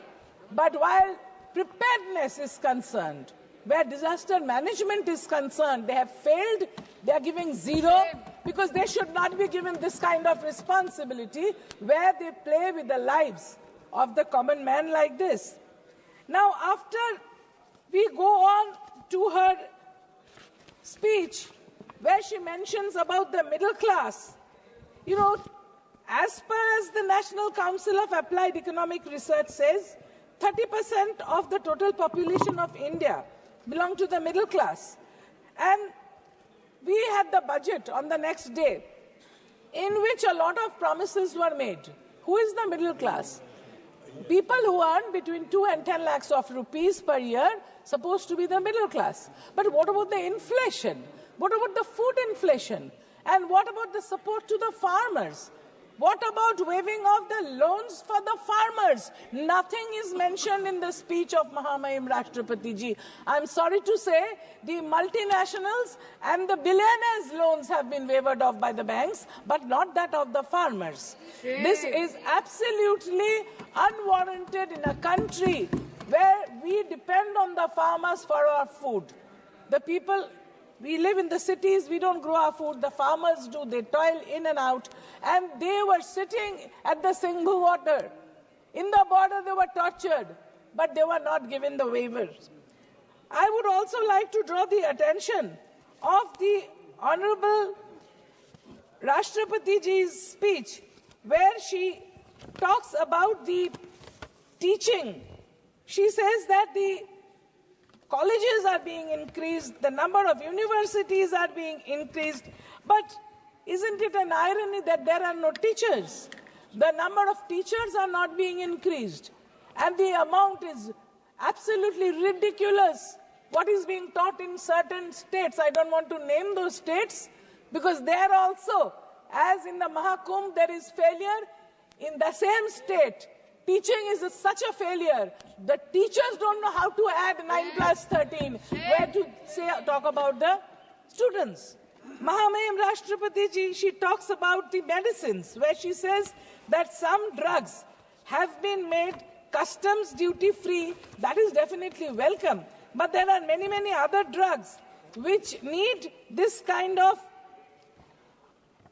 but while preparedness is concerned, where disaster management is concerned, they have failed. They are giving zero because they should not be given this kind of responsibility where they play with the lives of the common man like this. Now, after we go on to her speech where she mentions about the middle class, you know, as per as the National Council of Applied Economic Research says, 30% of the total population of India belong to the middle class. And we had the budget on the next day. in which a lot of promises were made. Who is the middle class? People who earn between 2 and 10 lakhs of rupees per year, supposed to be the middle class. But what about the inflation? What about the food inflation? And what about the support to the farmers? What about waiving of the loans for the farmers? Nothing is mentioned in the speech of Mahamahim Rashtrapati ji. I'm sorry to say, the multinationals and the billionaires' loans have been waived off by the banks, but not that of the farmers. This is absolutely unwarranted in a country where we depend on the farmers for our food. The people, we live in the cities, we don't grow our food, the farmers do, they toil in and out, and they were sitting at the Singhu water. In the border they were tortured, but they were not given the waivers. I would also like to draw the attention of the Honorable Rashtrapati ji's speech, where she talks about the teaching. She says that the colleges are being increased, the number of universities are being increased, but isn't it an irony that there are no teachers? The number of teachers are not being increased, and the amount is absolutely ridiculous. What is being taught in certain states, I don't want to name those states, because there also, as in the Mahakumbh, there is failure. In the same state, teaching is such a failure. The teachers don't know how to add 9 plus 13, where to talk about the students. Mahamahim Rashtrapati ji, she talks about the medicines, where she says that some drugs have been made customs duty free. That is definitely welcome. But there are many, many other drugs which need this kind of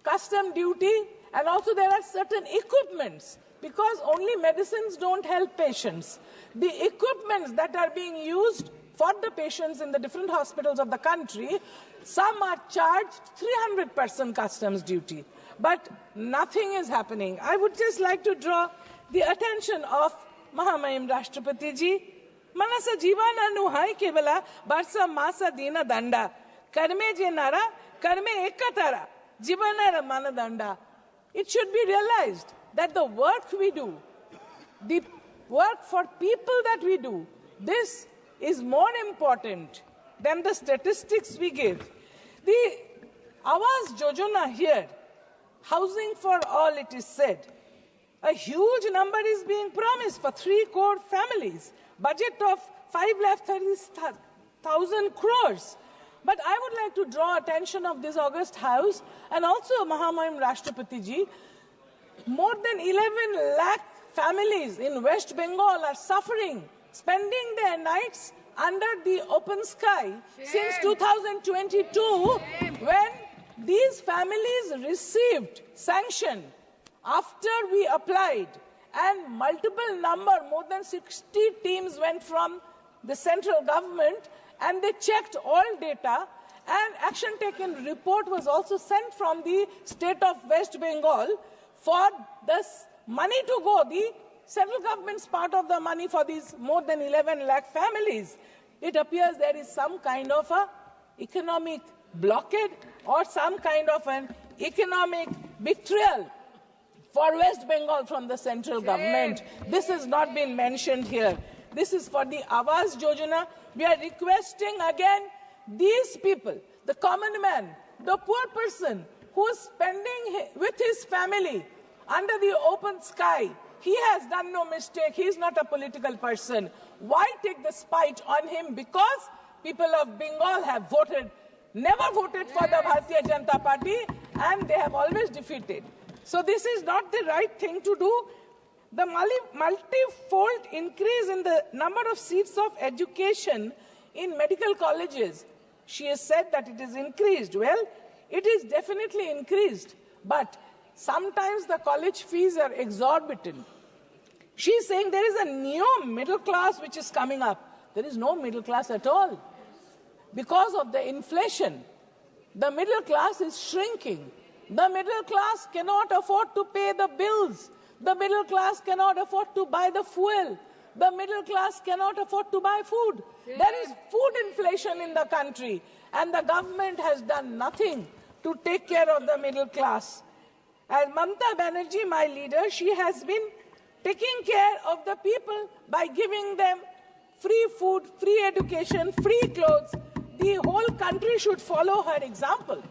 custom duty, and also there are certain equipments, because only medicines don't help patients. The equipments that are being used for the patients in the different hospitals of the country, some are charged 300% customs duty, but nothing is happening. I would just like to draw the attention of Mahamahim Rashtrapati ji. Manasa jivana nuhai kevala barsa masa dina danda karme je nara karme ekatara jivanara manadanda. It should be realized that the work we do, the work for people that we do, this is more important than the statistics we give. The Awas Jojana here, housing for all, it is said, a huge number is being promised for 3 crore families, budget of 5,30,000 crores. But I would like to draw attention of this August House and also Mahamahim Rashtrapati ji. More than 11 lakh families in West Bengal are suffering, spending their nights under the open sky since 2022, when these families received sanction after we applied, and multiple number, more than 60 teams went from the central government, and they checked all data, and action taken report was also sent from the state of West Bengal for this money to go, the central government's part of the money for these more than 11 lakh families. It appears there is some kind of a economic blockade or some kind of an economic betrayal for West Bengal from the central government. This has not been mentioned here. This is for the Awas Jojana. We are requesting again these people, the common man, the poor person who is spending with his family under the open sky. He has done no mistake. He is not a political person. Why take the spite on him? Because people of Bengal have voted, never voted for the Bharatiya Janata Party, and they have always defeated. So this is not the right thing to do. The multi-fold increase in the number of seats of education in medical colleges, she has said that it is increased. Well, it is definitely increased, but sometimes the college fees are exorbitant. She is saying there is a new middle class which is coming up. There is no middle class at all. Because of the inflation, the middle class is shrinking. The middle class cannot afford to pay the bills. The middle class cannot afford to buy the fuel. The middle class cannot afford to buy food. There is food inflation in the country, and the government has done nothing to take care of the middle class. And Mamata Banerjee, my leader, she has been taking care of the people by giving them free food, free education, free clothes. The whole country should follow her example.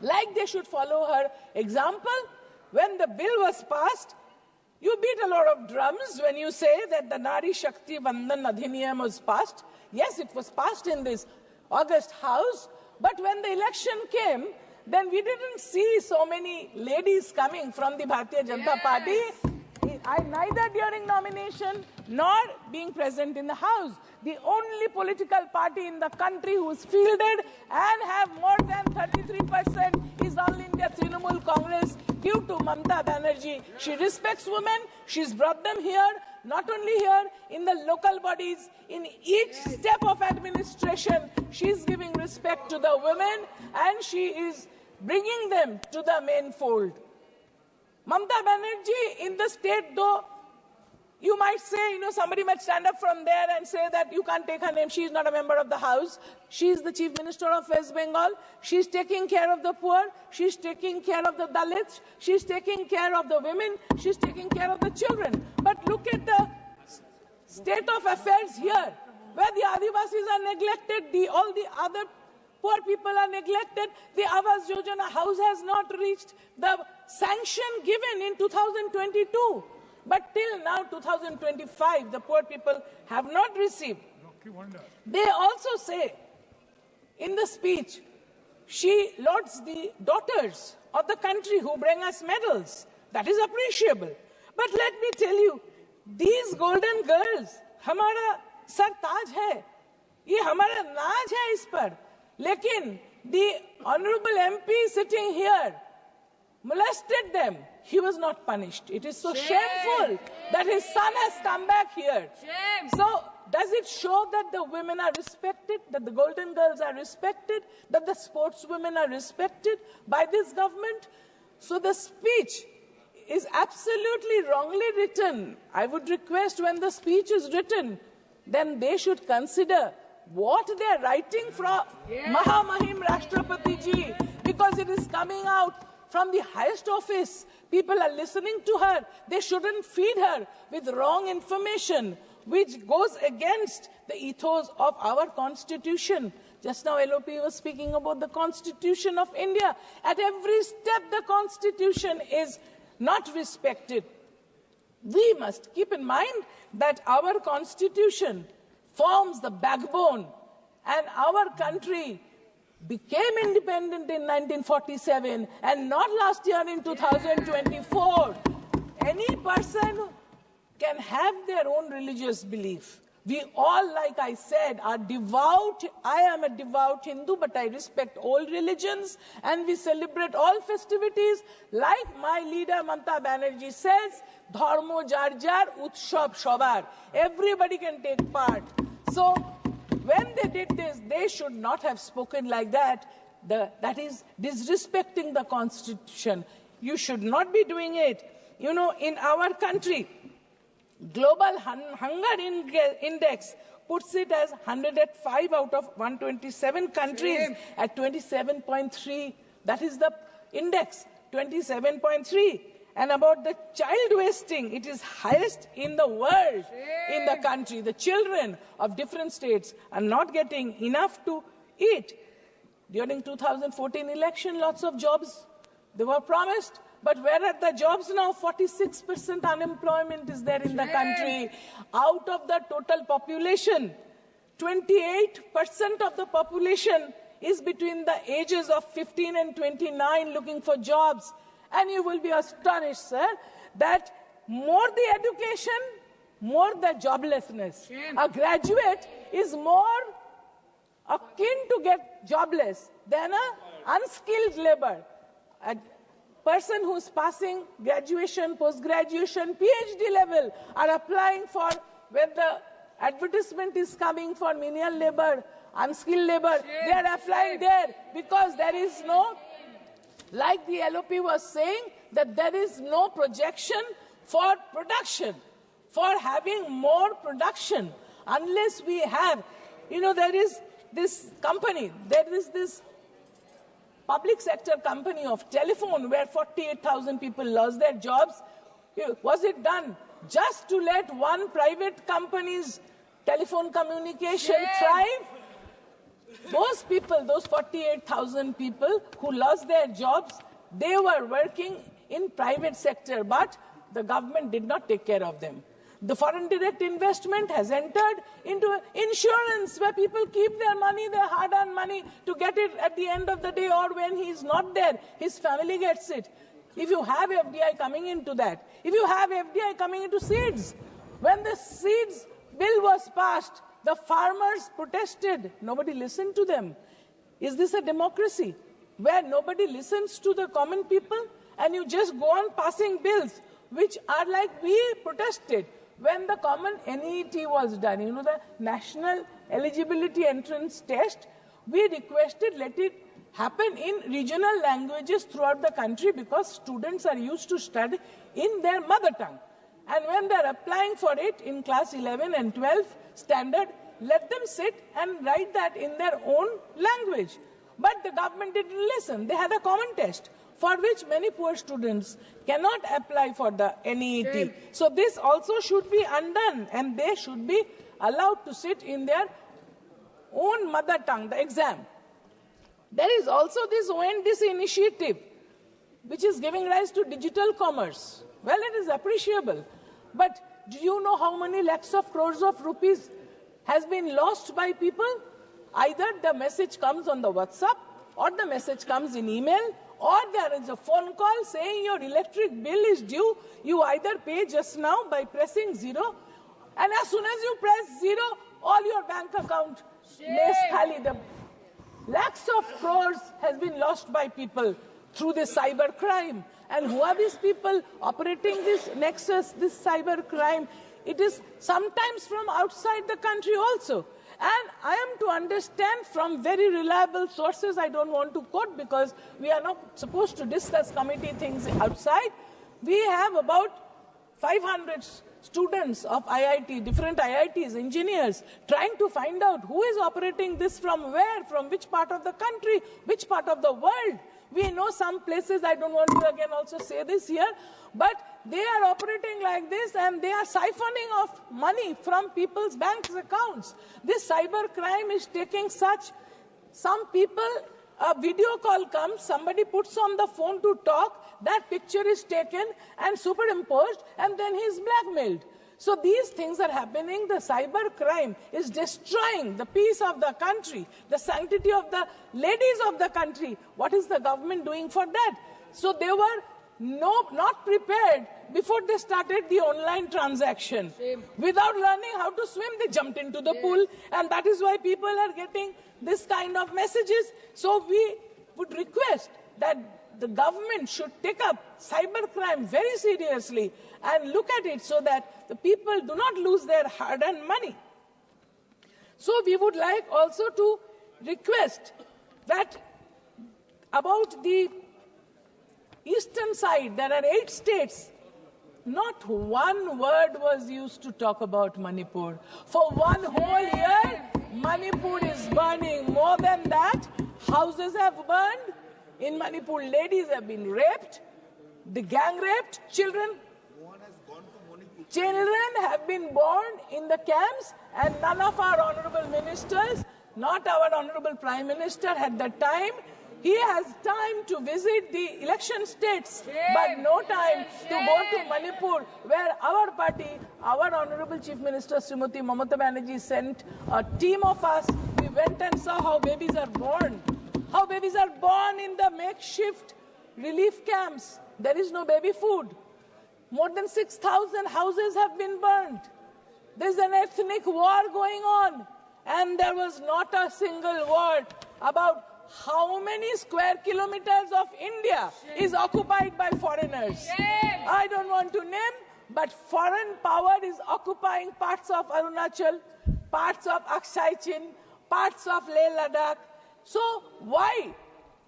Like they should follow her example. When the bill was passed, you beat a lot of drums when you say that the Nari Shakti Vandan Adhiniyam was passed. Yes, it was passed in this August House, but when the election came, then we didn't see so many ladies coming from the Bharatiya Janata Party, neither during nomination nor being present in the House. The only political party in the country who's fielded and have more than 33% is All India Trinamool Congress due to Mamata Banerjee. She respects women. She's brought them here, not only here, in the local bodies, in each step of administration. She's giving respect to the women and she is bringing them to the main fold. Mamata Banerjee in the state, though, you might say, somebody might stand up from there and say that you can't take her name. She is not a member of the House. She is the Chief Minister of West Bengal. She's taking care of the poor. She's taking care of the Dalits. She's taking care of the women. She's taking care of the children. But look at the state of affairs here, where the Adivasis are neglected, all the other poor people are neglected. The Awas Yojana house has not reached the sanction given in 2022. But till now, 2025, the poor people have not received. They also say in the speech, she lauds the daughters of the country who bring us medals. That is appreciable. But let me tell you, these golden girls, हमारा sir ताज है, ये हमारा नाज है इस पर. लेकिन the honorable MP sitting here molested them. He was not punished. It is so shameful that his son has come back here. Shame. So does it show that the women are respected, that the golden girls are respected, that the sportswomen are respected by this government? So the speech is absolutely wrongly written. I would request when the speech is written, then they should consider what they are writing from Mahamahim Rashtrapati Ji, because it is coming out from the highest office. People are listening to her. They shouldn't feed her with wrong information, which goes against the ethos of our constitution. Just now, LOP was speaking about the Constitution of India. At every step, the Constitution is not respected. We must keep in mind that our Constitution forms the backbone, and our country became independent in 1947 and not last year in 2024. Any person can have their own religious belief. We all, like I said, are devout. I am a devout Hindu, but I respect all religions and we celebrate all festivities. Like my leader Mamata Banerjee says, Dharmo jar jar, utshab shobar. Everybody can take part. So when they did this, they should not have spoken like that. That is disrespecting the Constitution. You should not be doing it. In our country, Global Hunger Index puts it as 105 out of 127 countries at 27.3. That is the index, 27.3. And about the child wasting, it is highest in the world, in the country. The children of different states are not getting enough to eat. During 2014 election, lots of jobs, they were promised. But where are the jobs now? 46% unemployment is there in the country. Out of the total population, 28% of the population is between the ages of 15 and 29 looking for jobs. And you will be astonished, sir, that more the education, more the joblessness. A graduate is more akin to get jobless than an unskilled labor. A person who's passing graduation, post-graduation, PhD level are applying for, when the advertisement is coming for menial labor, unskilled labor, they are applying there because there is no, like the LOP was saying, that there is no projection for production, for having more production, unless we have, there is this company, there is this public sector company of telephone where 48,000 people lost their jobs? Was it done just to let one private company's telephone communication thrive? Those people, those 48,000 people who lost their jobs, they were working in private sector, but the government did not take care of them. The foreign direct investment has entered into insurance where people keep their money, their hard-earned money, to get it at the end of the day, or when he's not there, his family gets it. If you have FDI coming into that, if you have FDI coming into seeds, when the seeds bill was passed, the farmers protested. Nobody listened to them. Is this a democracy where nobody listens to the common people and you just go on passing bills which are like we protested when the common NET was done, you know, the National Eligibility Entrance Test, we requested let it happen in regional languages throughout the country because students are used to study in their mother tongue. And when they're applying for it in class 11 and 12 standard, let them sit and write that in their own language. But the government didn't listen. They had a common test for which many poor students cannot apply for the NET. So this also should be undone and they should be allowed to sit in their own mother tongue, the exam. There is also this ONDC initiative which is giving rise to digital commerce. Well, it is appreciable. But do you know how many lakhs of crores of rupees has been lost by people? Either the message comes on the WhatsApp or the message comes in email or there is a phone call saying your electric bill is due. You either pay just now by pressing 0 and as soon as you press 0, all your bank account lays khali. The lakhs of crores has been lost by people through this cyber crime. And who are these people operating this nexus, this cyber crime? It is sometimes from outside the country also. And I am to understand from very reliable sources, I don't want to quote because we are not supposed to discuss committee things outside. We have about 500 students of IIT, different IITs, engineers, trying to find out who is operating this from where, from which part of the country, which part of the world. We know some places, I don't want to again also say this here, but they are operating like this and they are siphoning off money from people's bank accounts. This cyber crime is taking such, some people, a video call comes, somebody puts on the phone to talk, that picture is taken and superimposed and then he is blackmailed. So these things are happening. The cyber crime is destroying the peace of the country, the sanctity of the ladies of the country. What is the government doing for that? So they were not prepared before they started the online transaction. Without learning how to swim, they jumped into the pool. And that is why people are getting this kind of messages. So we would request that the government should take up cybercrime very seriously and look at it so that the people do not lose their hard-earned money. So we would like also to request that about the eastern side, there are 8 states. Not one word was used to talk about Manipur. For one whole year, Manipur is burning. More than that, houses have burned. In Manipur, ladies have been raped, the gang raped, children have been born in the camps, and none of our honorable ministers, not our honorable Prime Minister had the time. He has time to visit the election states, but no time to go to Manipur, where our party, our honorable Chief Minister, Srimati Mamata Banerjee, sent a team of us. We went and saw how babies are born. How babies are born in the makeshift relief camps. There is no baby food. More than 6,000 houses have been burned. There's an ethnic war going on. And there was not a single word about how many square kilometers of India is occupied by foreigners. I don't want to name, but foreign power is occupying parts of Arunachal, parts of Aksai Chin, parts of Leh Ladakh. So why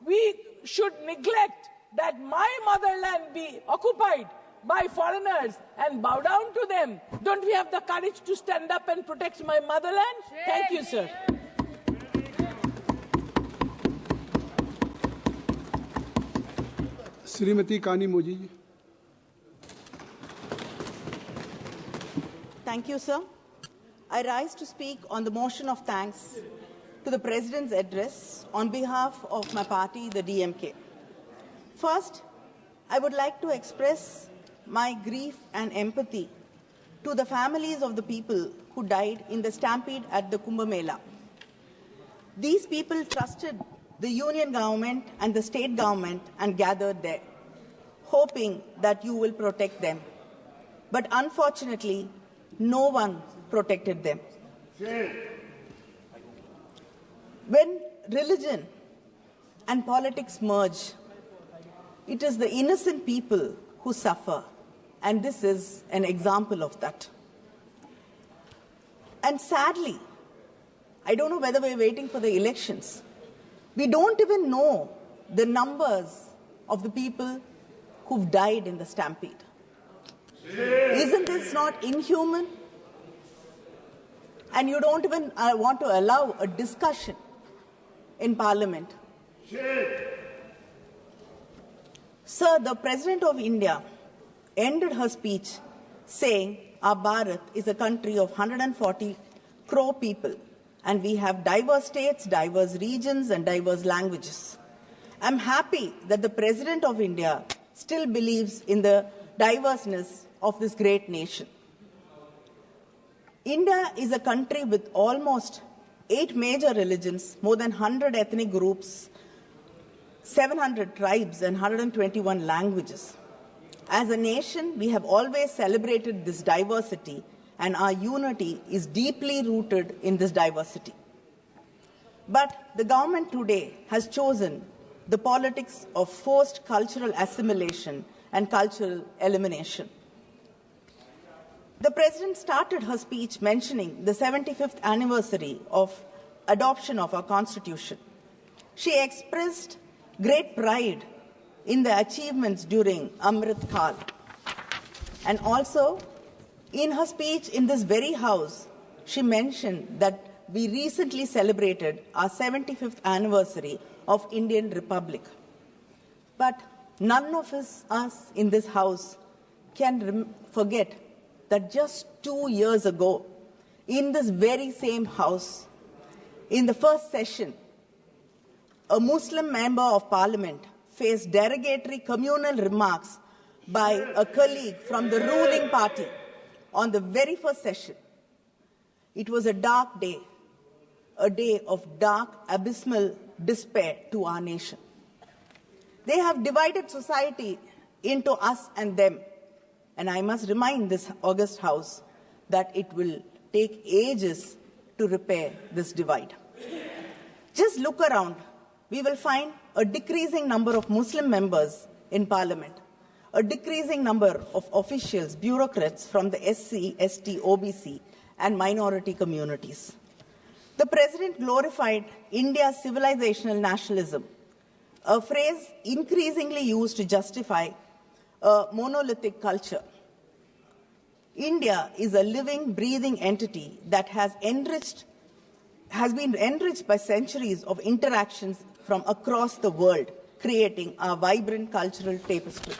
we should neglect that my motherland be occupied by foreigners and bow down to them? Don't we have the courage to stand up and protect my motherland? Thank you, sir. Shrimati कानी मोजी जी। Thank you, sir. I rise to speak on the motion of thanks to the President's address on behalf of my party, the DMK. First, I would like to express my grief and empathy to the families of the people who died in the stampede at the Kumbh Mela. These people trusted the union government and the state government and gathered there, hoping that you will protect them. But unfortunately, no one protected them. When religion and politics merge, it is the innocent people who suffer, and this is an example of that. And sadly, I don't know whether we're waiting for the elections. We don't even know the numbers of the people who've died in the stampede. Isn't this not inhuman? And you don't even want to allow a discussion in Parliament. Sir, the President of India ended her speech saying our Bharat is a country of 140 crore people, and we have diverse states, diverse regions, and diverse languages. I'm happy that the President of India still believes in the diverseness of this great nation. India is a country with almost 8 major religions, more than 100 ethnic groups, 700 tribes, and 121 languages. As a nation, we have always celebrated this diversity, and our unity is deeply rooted in this diversity. But the government today has chosen the politics of forced cultural assimilation and cultural elimination. The President started her speech mentioning the 75th anniversary of adoption of our Constitution. She expressed great pride in the achievements during Amrit Kal. And also, in her speech in this very house, she mentioned that we recently celebrated our 75th anniversary of Indian Republic. But none of us in this house can forget that just 2 years ago, in this very same house, in the first session, a Muslim member of Parliament faced derogatory communal remarks by a colleague from the ruling party on the very first session. It was a dark day, a day of dark, abysmal despair to our nation. They have divided society into us and them. And I must remind this august house that it will take ages to repair this divide. Just look around. We will find a decreasing number of Muslim members in Parliament, a decreasing number of officials, bureaucrats from the SC, ST, OBC, and minority communities. The President glorified India's civilizational nationalism, a phrase increasingly used to justify a monolithic culture. India is a living, breathing entity that has been enriched by centuries of interactions from across the world, creating a vibrant cultural tapestry.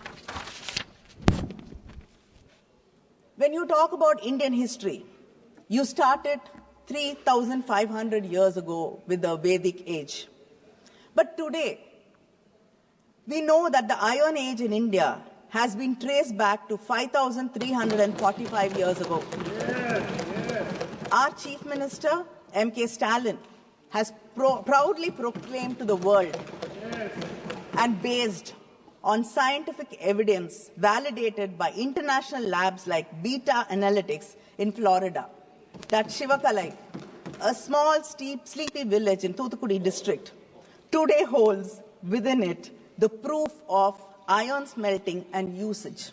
When you talk about Indian history, you started 3,500 years ago with the Vedic age. But today, we know that the Iron Age in India has been traced back to 5,345 years ago. Our Chief Minister, M.K. Stalin, has proudly proclaimed to the world and based on scientific evidence validated by international labs like Beta Analytics in Florida, that Shivakalai, a small, sleepy village in Thoothukudi district, today holds within it the proof of iron smelting and usage.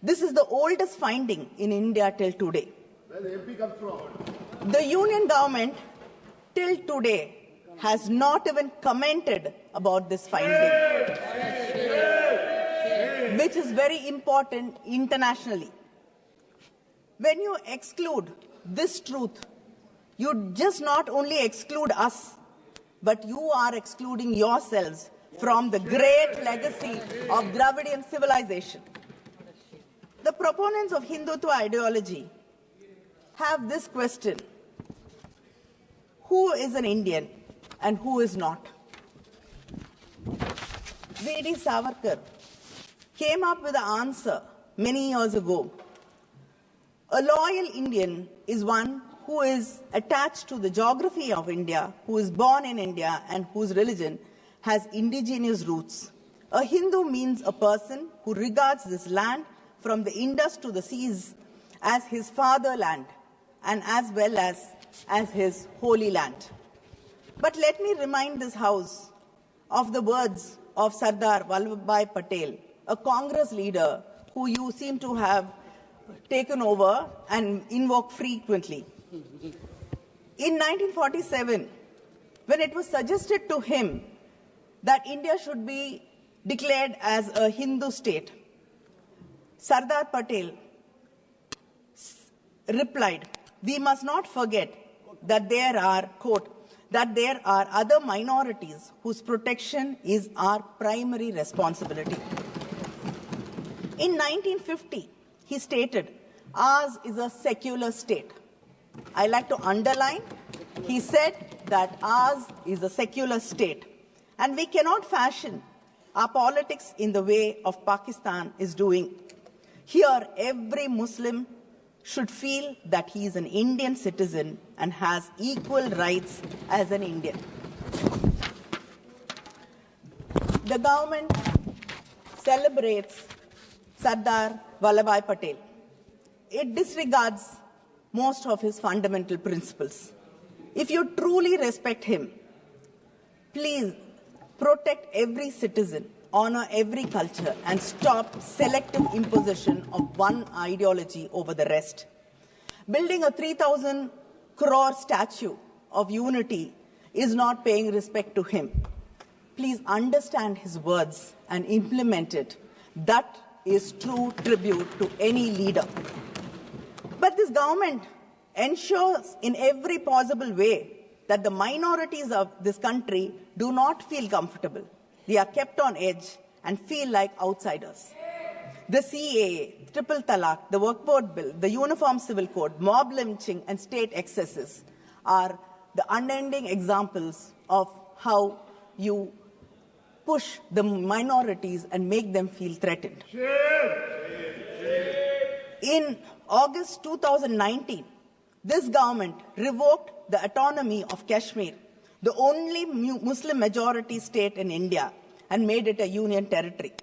This is the oldest finding in India till today. Where the MP comes from? The union government till today has not even commented about this finding, which is very important internationally. When you exclude this truth, you just not only exclude us, but you are excluding yourselves from the great legacy of Dravidian civilization. The proponents of Hindutva ideology have this question: who is an Indian and who is not? V.D. Savarkar came up with an answer many years ago. A loyal Indian is one who is attached to the geography of India, who is born in India, and whose religion has indigenous roots. A Hindu means a person who regards this land from the Indus to the seas as his fatherland and as well as his holy land. But let me remind this House of the words of Sardar Vallabhbhai Patel, a Congress leader who you seem to have taken over and invoke frequently. In 1947, when it was suggested to him that India should be declared as a Hindu state, Sardar Patel replied, "We must not forget that there are, quote, that there are other minorities whose protection is our primary responsibility." In 1950, he stated, "Ours is a secular state." I like to underline, he said that ours is a secular state, and we cannot fashion our politics in the way of Pakistan is doing. Here, every Muslim should feel that he is an Indian citizen and has equal rights as an Indian. The government celebrates Sardar Vallabhbhai Patel. It disregards most of his fundamental principles. If you truly respect him, please protect every citizen, honor every culture, and stop selective imposition of one ideology over the rest. Building a 3,000 crore statue of unity is not paying respect to him. Please understand his words and implement it. That is true tribute to any leader. But this government ensures in every possible way that the minorities of this country do not feel comfortable. They are kept on edge and feel like outsiders. The CAA, Triple Talaq, the Work Board Bill, the Uniform Civil Code, mob lynching, and state excesses are the unending examples of how you push the minorities and make them feel threatened. In August 2019, this government revoked the autonomy of Kashmir, the only Muslim majority state in India, and made it a union territory.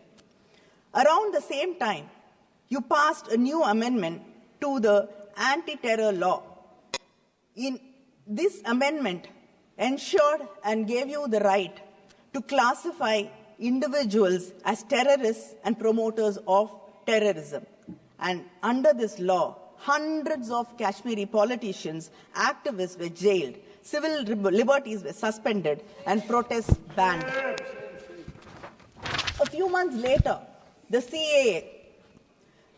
Around the same time, you passed a new amendment to the anti-terror law. In this amendment ensured and gave you the right to classify individuals as terrorists and promoters of terrorism. And under this law, hundreds of Kashmiri politicians, activists were jailed, civil liberties were suspended, and protests banned. A few months later, the CAA,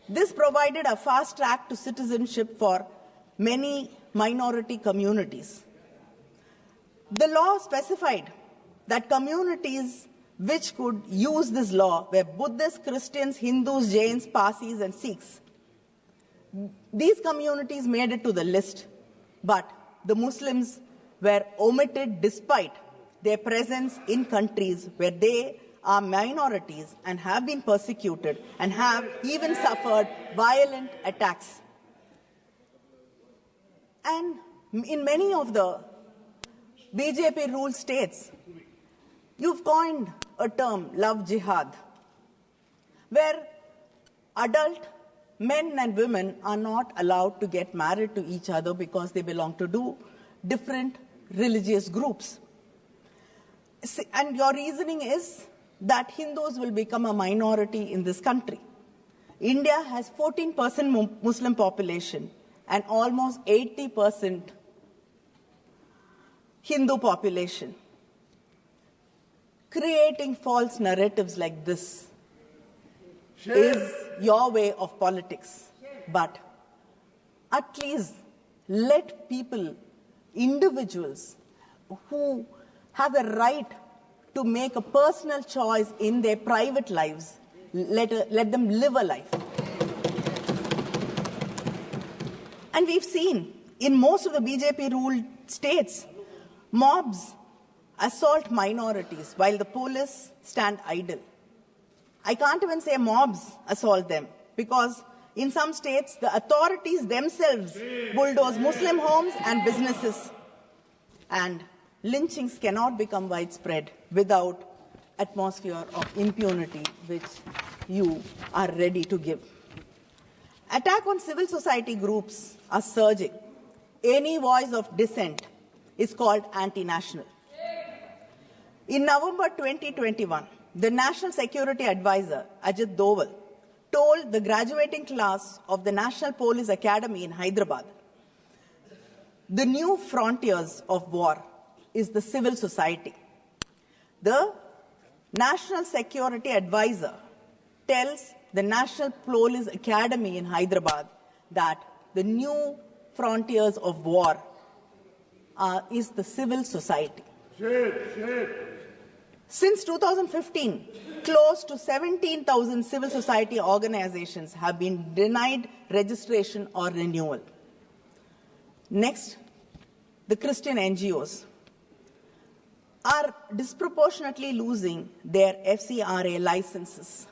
this provided a fast track to citizenship for many minority communities. The law specified that communities which could use this law were Buddhists, Christians, Hindus, Jains, Parsis, and Sikhs. These communities made it to the list, but the Muslims were omitted despite their presence in countries where they are minorities and have been persecuted and have even suffered violent attacks. And in many of the BJP-ruled states, you've coined a term, love jihad, where adult men and women are not allowed to get married to each other because they belong to two different religious groups. And your reasoning is that Hindus will become a minority in this country. India has 14% Muslim population and almost 80% Hindu population. Creating false narratives like this is your way of politics. But at least let people, individuals who have a right to make a personal choice in their private lives. Let them live a life. And we've seen in most of the BJP-ruled states, mobs assault minorities while the police stand idle. I can't even say mobs assault them because in some states, the authorities themselves bulldoze Muslim homes and businesses. And lynchings cannot become widespread without atmosphere of impunity which you are ready to give. Attack on civil society groups are surging. Any voice of dissent is called anti-national. In November 2021, the National Security Advisor, Ajit Doval, told the graduating class of the National Police Academy in Hyderabad, the new frontiers of war is the civil society. The National Security Advisor tells the National Police Academy in Hyderabad that the new frontiers of war is the civil society. Since 2015, close to 17,000 civil society organizations have been denied registration or renewal. Next, the Christian NGOs are disproportionately losing their FCRA licenses.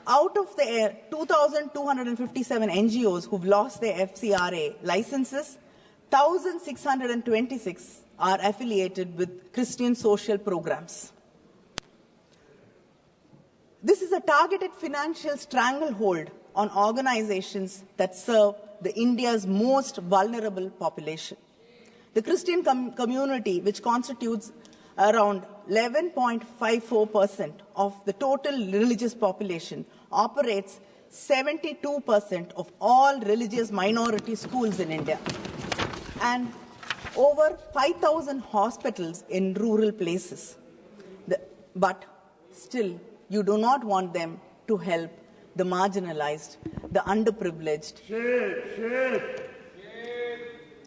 Out of the 2,257 NGOs who've lost their FCRA licenses, 1,626 are affiliated with Christian social programs. This is a targeted financial stranglehold on organizations that serve the India's most vulnerable population. The Christian community, which constitutes around 11.54% of the total religious population, operates 72% of all religious minority schools in India, and over 5,000 hospitals in rural places. But still, you do not want them to help the marginalized, the underprivileged.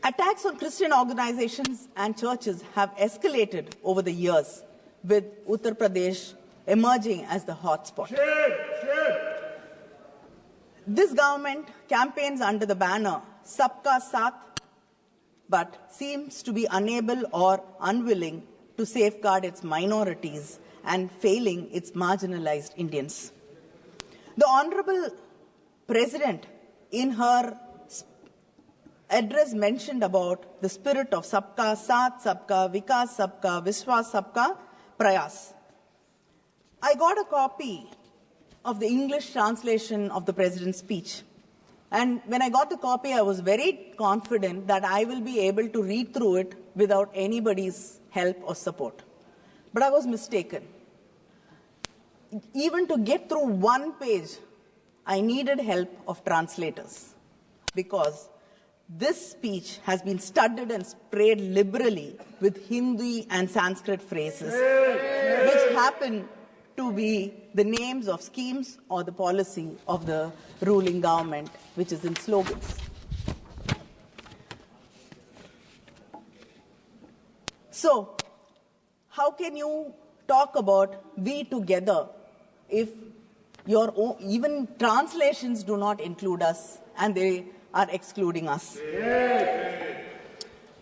Attacks on Christian organizations and churches have escalated over the years, with Uttar Pradesh emerging as the hotspot. This government campaigns under the banner Sabka Saath, but seems to be unable or unwilling to safeguard its minorities and failing its marginalized Indians. The Honorable President, in her address, mentioned about the spirit of Sabka Saath, Sabka Vikas, Sabka Vishwas, Sabka Prayas. I got a copy of the English translation of the President's speech. And when I got the copy, I was very confident that I will be able to read through it without anybody's help or support. But I was mistaken. Even to get through one page, I needed help of translators, because this speech has been studded and sprayed liberally with Hindi and Sanskrit phrases, which happen to be the names of schemes or the policy of the ruling government, which is in slogans. So, how can you talk about we together if your own, even translations do not include us and they are excluding us?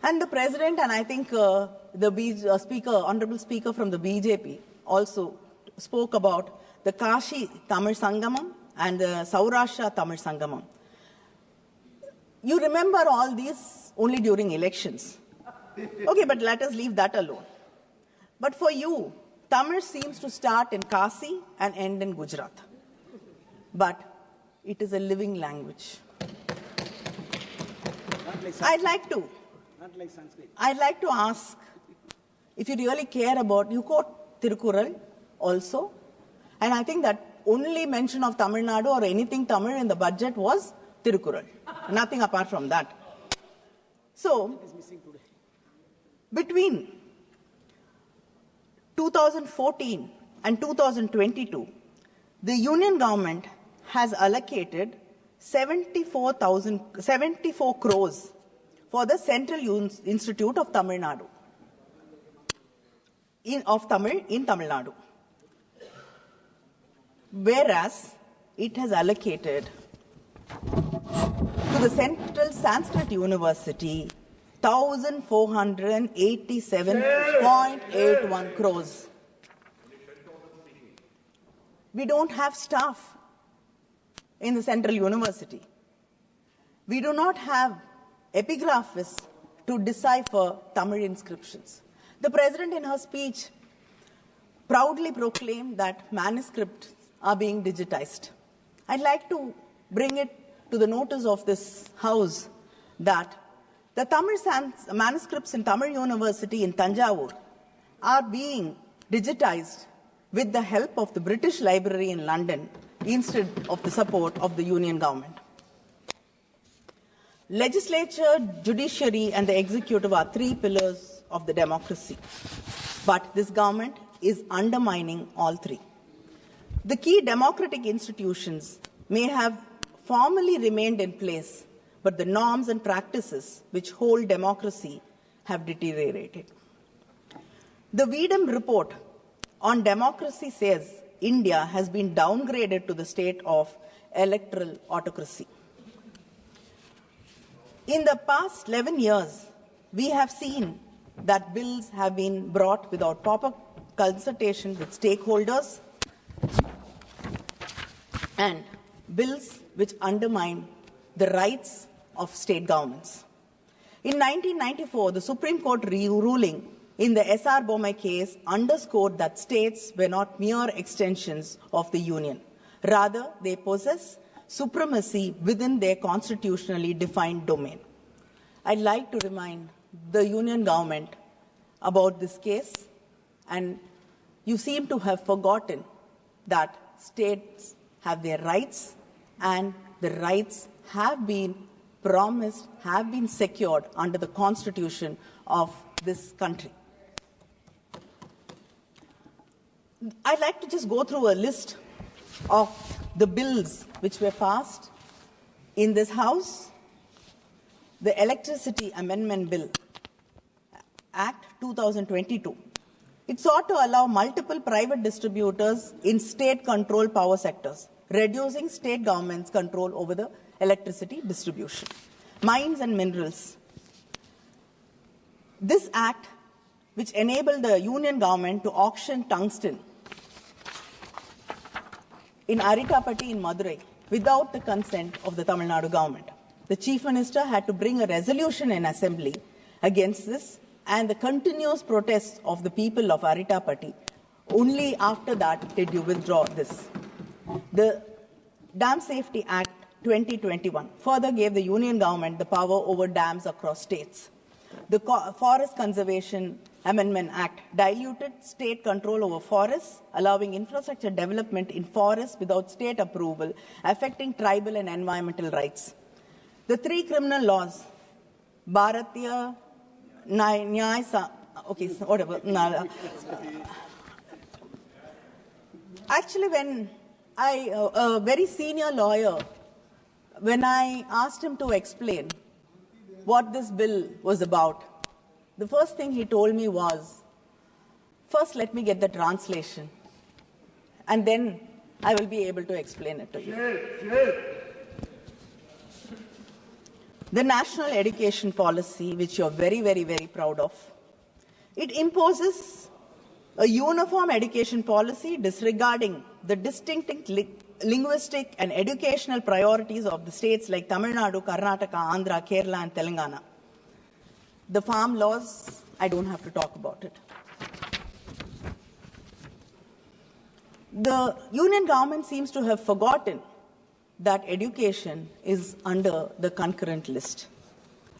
And the President, and I think Honorable Speaker from the BJP also spoke about the Kashi Tamil Sangamam and the Saurashtra Tamil Sangamam. You remember all these only during elections. Okay, but let us leave that alone. But for you, Tamil seems to start in Kasi and end in Gujarat. But it is a living language. I'd like to ask, if you really care about, you quote Tirukural also, and I think that only mention of Tamil Nadu or anything Tamil in the budget was Tirukural, nothing apart from that. So, between 2014 and 2022, the Union government has allocated 74 crores for the Central Institute of Tamil Nadu. of Tamil in Tamil Nadu. Whereas it has allocated to the Central Sanskrit University 1,487.81 crores. We don't have staff in the Central University. We do not have epigraphists to decipher Tamil inscriptions. The President in her speech proudly proclaimed that manuscripts are being digitized. I'd like to bring it to the notice of this House that the Tamil manuscripts in Tamil University in Tanjavur are being digitized with the help of the British Library in London instead of the support of the Union government. Legislature, judiciary, and the executive are three pillars of the democracy. But this government is undermining all three. The key democratic institutions may have formally remained in place, but the norms and practices which hold democracy have deteriorated. The Vedam report on democracy says India has been downgraded to the state of electoral autocracy. In the past 11 years, we have seen that bills have been brought without proper consultation with stakeholders and bills which undermine the rights of state governments. In 1994, the Supreme Court ruling in the S.R. Bommai case underscored that states were not mere extensions of the Union. Rather, they possess supremacy within their constitutionally defined domain. I'd like to remind the Union government about this case, and you seem to have forgotten that states have their rights, and the rights have been promised, have been secured under the Constitution of this country. I'd like to just go through a list of the bills which were passed in this House. The Electricity Amendment Bill, Act 2022. It sought to allow multiple private distributors in state-controlled power sectors, reducing state government's control over the electricity distribution. Mines and minerals. This act, which enabled the Union government to auction tungsten in Aritapatti in Madurai without the consent of the Tamil Nadu government. The Chief Minister had to bring a resolution in Assembly against this, and the continuous protests of the people of Aritapatti. Only after that did you withdraw this. The Dam Safety Act 2021 further gave the Union government the power over dams across states. The Forest Conservation Amendment Act diluted state control over forests, allowing infrastructure development in forests without state approval, affecting tribal and environmental rights. The three criminal laws, Bharatiya, Nyaya, okay, whatever. Actually, when a very senior lawyer, when I asked him to explain what this bill was about, the first thing he told me was, first let me get the translation, and then I will be able to explain it to you. The national education policy, which you're very, very, very proud of, it imposes a uniform education policy disregarding the distinct linguistic and educational priorities of the states like Tamil Nadu, Karnataka, Andhra, Kerala, and Telangana. The farm laws, I don't have to talk about it. The Union government seems to have forgotten that education is under the concurrent list,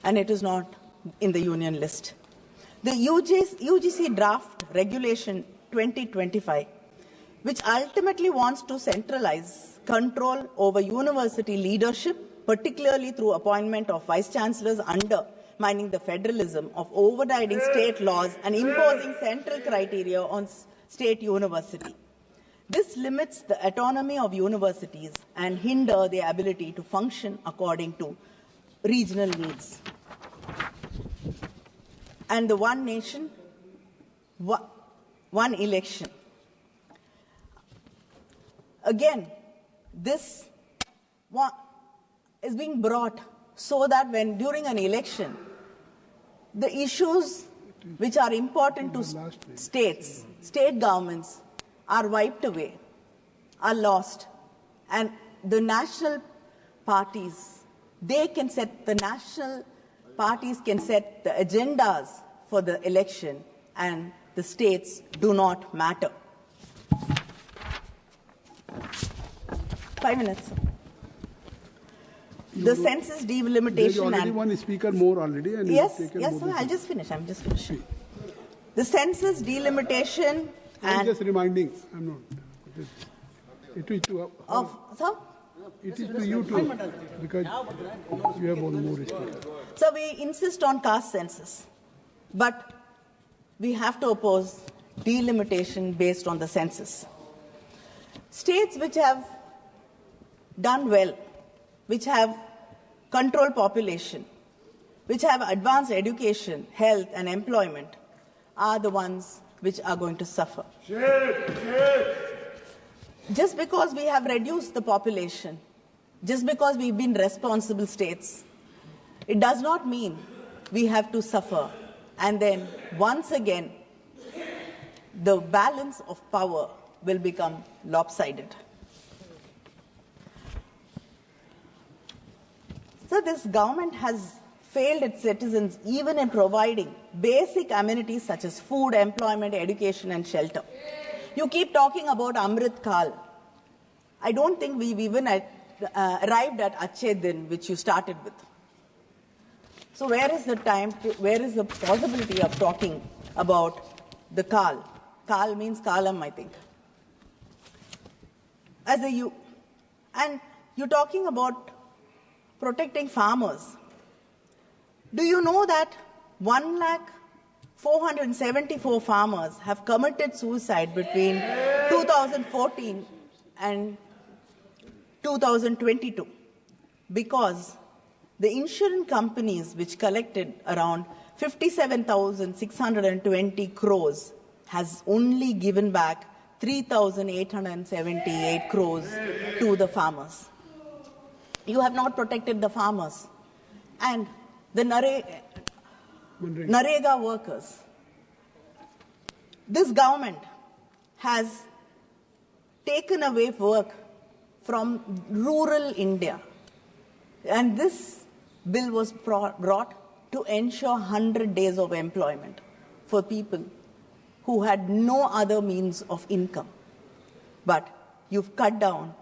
and it is not in the Union list. The UGC draft regulation 2025, which ultimately wants to centralize control over university leadership, particularly through appointment of vice-chancellors, undermining the federalism of overriding state laws and imposing central criteria on state university. This limits the autonomy of universities and hinder their ability to function according to regional needs. And the one nation, one election. Again, this is being brought so that when during an election, the issues which are important to states, state governments, are wiped away, are lost, and the national parties, the national parties can set the agendas for the election, and the states do not matter. 5 minutes. The census delimitation. There's already one speaker more already. And yes, sir, I'll just finish. I'm just finishing. The census delimitation I'm just reminding. I'm not. It is to sir? It is to you too, because you have one more speaker. So we insist on caste census, but we have to oppose delimitation based on the census. States which have done well, which have controlled population, which have advanced education, health, and employment, are the ones which are going to suffer. Just because we have reduced the population, just because we've been responsible states, it does not mean we have to suffer. And then, once again, the balance of power will become lopsided. So this government has failed its citizens even in providing basic amenities such as food, employment, education, and shelter. You keep talking about Amrit Kal. I don't think we've even arrived at Achhe Din, which you started with. So where is the possibility of talking about the Kal? Kal means Kalam, I think. And you're talking about protecting farmers. Do you know that 1,474 farmers have committed suicide between 2014 and 2022 because the insurance companies which collected around 57,620 crores has only given back 3,878 crores to the farmers. You have not protected the farmers. And the Narega workers. This government has taken away work from rural India. And this bill was brought to ensure 100 days of employment for people who had no other means of income. But you've cut down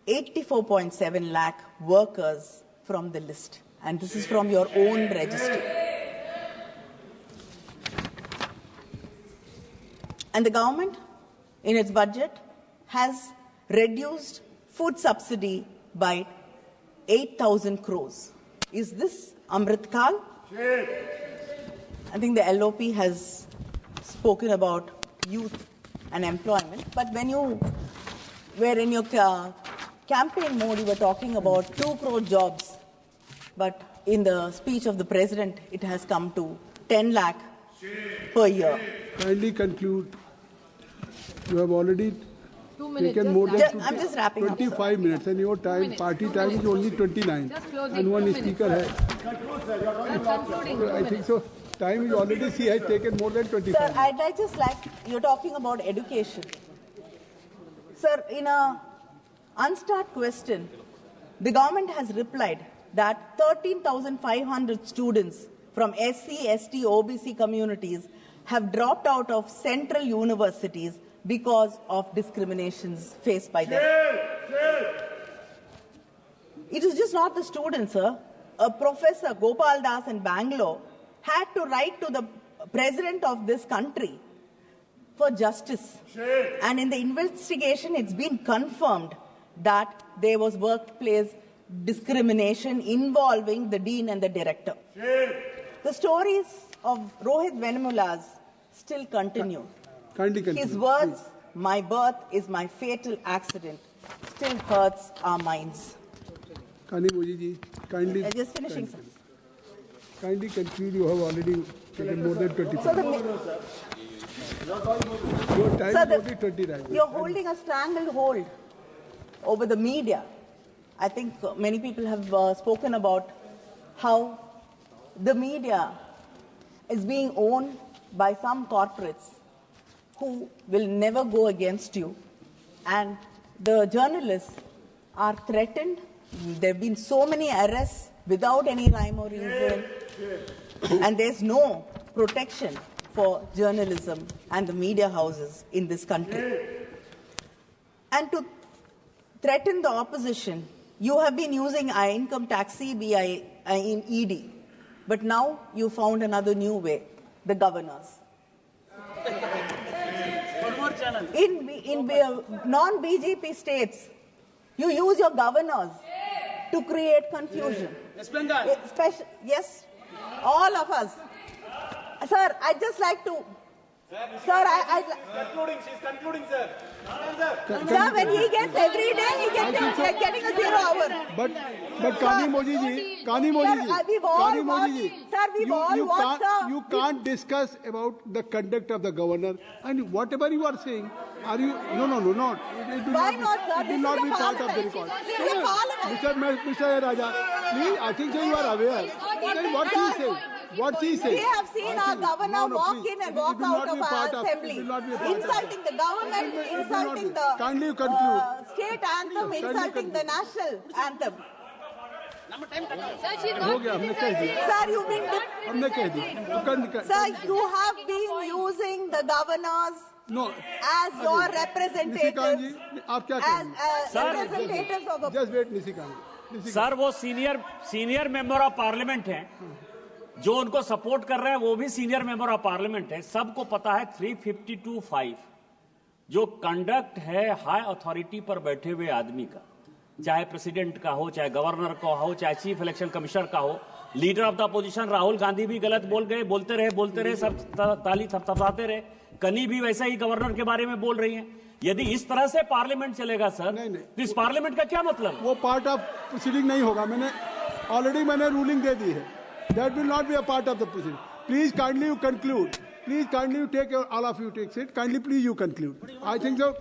84.7 lakh workers from the list. And this is from your own registry. And the government, in its budget, has reduced food subsidy by 8,000 crores. Is this Amrit Kal? I think the LOP has spoken about youth and employment. But when you were in your campaign mode, you were talking about 2 crore jobs. But in the speech of the president, it has come to 10 lakh per year. Kindly conclude. You have already 2 minutes, taken more than I'm just wrapping 25 up, minutes, and your time, party time is only 29. And one speaker has. I think so. Time is already, she has taken more than 25. Sir, I'd just like, you're talking about education. Sir, in a unstart question, the government has replied that 13,500 students from SC, ST, OBC communities have dropped out of central universities because of discriminations faced by them. It is just not the students, sir. A professor, Gopal Das in Bangalore, had to write to the president of this country for justice. And in the investigation, it's been confirmed that there was workplace discrimination involving the dean and the director. The stories of Rohit Venamula's still continue. His words, "My birth is my fatal accident," still hurts our minds. Kindly, Just finishing, sir. Kindly conclude. You have already taken more than 25. So You're holding a stranglehold over the media. I think many people have spoken about how the media is being owned by some corporates who will never go against you, and the journalists are threatened. There have been so many arrests without any rhyme or reason, and there's no protection for journalism and the media houses in this country. And to threaten the opposition, you have been using income tax, CBI, in ED, but now you found another new way, the governors. In non-BJP states, you use your governors to create confusion. Yes, all of us. Sir, I'd just like to... Sir, she's concluding, sir. Sir, when he gets every day, he gets getting a 0 hour. But Kani Moji ji, you can't discuss about the conduct of the governor, and whatever you are saying, are you? No. Why not, sir? It will not be part of the record. Mr. Raja, please, I think so you are aware. What he saying? What's he saying? We have seen our governor walk in and walk out of our assembly, insulting the government, insulting the state anthem, insulting the national anthem. Sir, you've been... Sir, you have been using the governors as your representatives, as representatives of the... Just wait, Nisikant. Sir वो senior member of parliament हैं, जो उनको support कर रहे हैं वो भी senior member of parliament है। सबको पता है 352(5) जो कंडक्ट है हाई अथॉरिटी पर बैठे हुए आदमी का, चाहे प्रेसिडेंट का हो, चाहे गवर्नर का हो, चाहे चीफ इलेक्शन कमिश्नर का हो। Leader of the opposition Rahul Gandhi भी गलत बोल गए, बोलते रहे, सब ताली थपथपाते रहे। कनी भी वैसा ही गवर्नर के बारे में बोल रही हैं। यदि इस तरह से पार्लियामेंट चलेगा सर, तो इस पार्लियामेंट का क्या मतलब? वो पार्ट ऑफ प्रोसीडिंग नहीं होगा। मैंने रूलिंग दे दी है। That will not be a part of the proceeding. Please kindly you conclude. Please kindly you take all of you take seat. Kindly please you conclude. I think so.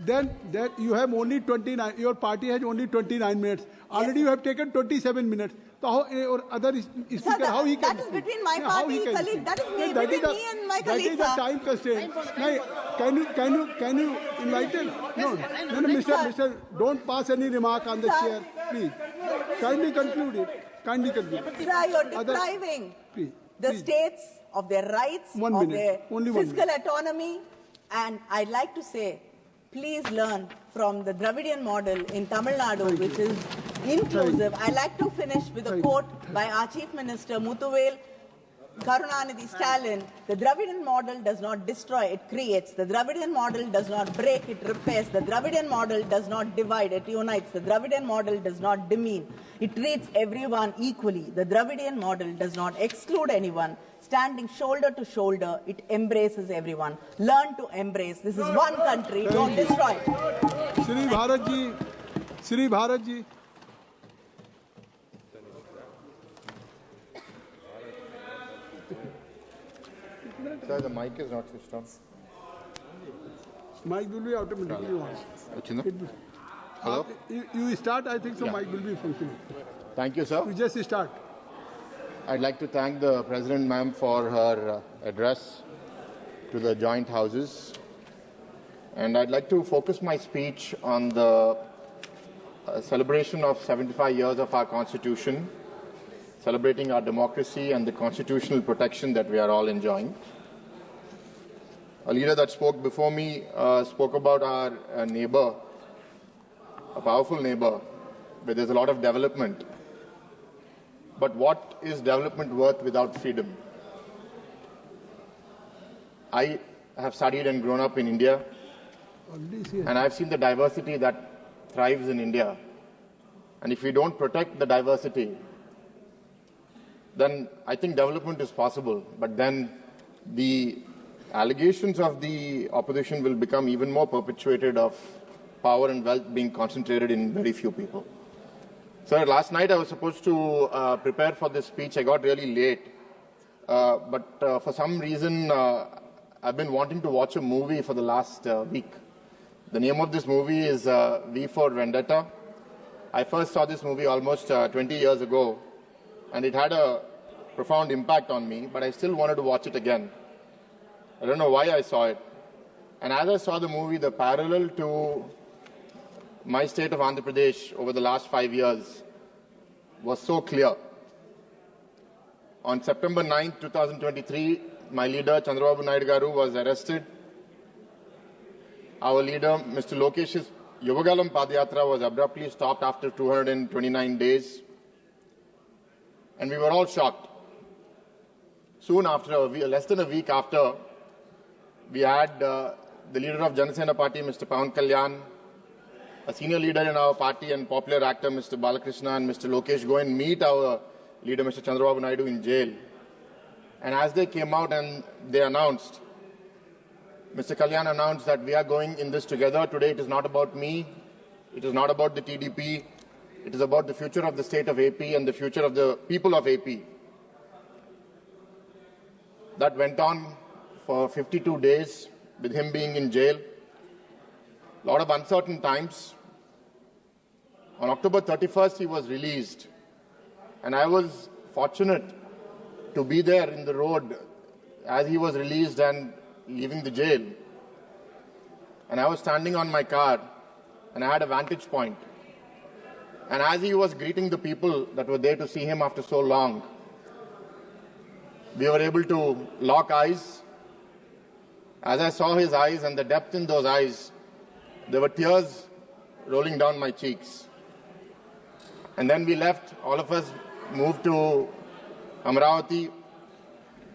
Then that you have only 29. Your party has only 29 minutes. Already you have taken 27 minutes. So how or other speaker how he can? That is between my party colleague. That is between me and my colleague. That is the time constraint. Can you enlighten? No, Mr. Don't pass any remark on the chair, please. Kindly conclude it. Kindly conclude. Sir, you're depriving the states of their rights, of their fiscal autonomy, and I'd like to say, please learn from the Dravidian model in Tamil Nadu, which is inclusive. I'd like to finish with a quote by our Chief Minister Muthuvel Karunanidhi Stalin. The Dravidian model does not destroy, it creates. The Dravidian model does not break, it repairs. The Dravidian model does not divide, it unites. The Dravidian model does not demean, it treats everyone equally. The Dravidian model does not exclude anyone. Standing shoulder to shoulder, it embraces everyone. Learn to embrace. This is one country, don't destroy it. Shri Bharat ji. Sir, the mic is not switched on. Mic will be automatically on. Hello? You start, I think so mic will be functioning. Thank you, sir. You just start. I'd like to thank the President, ma'am, for her address to the joint houses. And I'd like to focus my speech on the celebration of 75 years of our Constitution, celebrating our democracy and the constitutional protection that we are all enjoying. A leader that spoke before me spoke about our neighbor, a powerful neighbor, where there's a lot of development. But what is development worth without freedom? I have studied and grown up in India, and I've seen the diversity that thrives in India. And if we don't protect the diversity, then I think development is possible. But then the allegations of the opposition will become even more perpetuated of power and wealth being concentrated in very few people. Sir, last night I was supposed to prepare for this speech. I got really late. But for some reason, I've been wanting to watch a movie for the last week. The name of this movie is V for Vendetta. I first saw this movie almost 20 years ago, and it had a profound impact on me, but I still wanted to watch it again. I don't know why I saw it. And as I saw the movie, the parallel to my state of Andhra Pradesh over the last 5 years was so clear. On September 9, 2023, my leader, Chandrababu Naidu Garu, was arrested. Our leader, Mr. Lokesh's Yuvagalam Padayatra was abruptly stopped after 229 days. And we were all shocked. Soon after, less than a week after, we had the leader of Janasena Party, Mr. Pawan Kalyan, a senior leader in our party and popular actor, Mr. Balakrishna, and Mr. Lokesh go and meet our leader, Mr. Chandrababu Naidu, in jail. And as they came out and they announced, Mr. Kalyan announced that we are going in this together. Today it is not about me, it is not about the TDP, it is about the future of the state of AP and the future of the people of AP. That went on for 52 days with him being in jail. A lot of uncertain times. On October 31st, he was released. And I was fortunate to be there in the road as he was released and leaving the jail. And I was standing on my car and I had a vantage point. And as he was greeting the people that were there to see him after so long, we were able to lock eyes. As I saw his eyes and the depth in those eyes, there were tears rolling down my cheeks. And then we left, all of us moved to Amravati,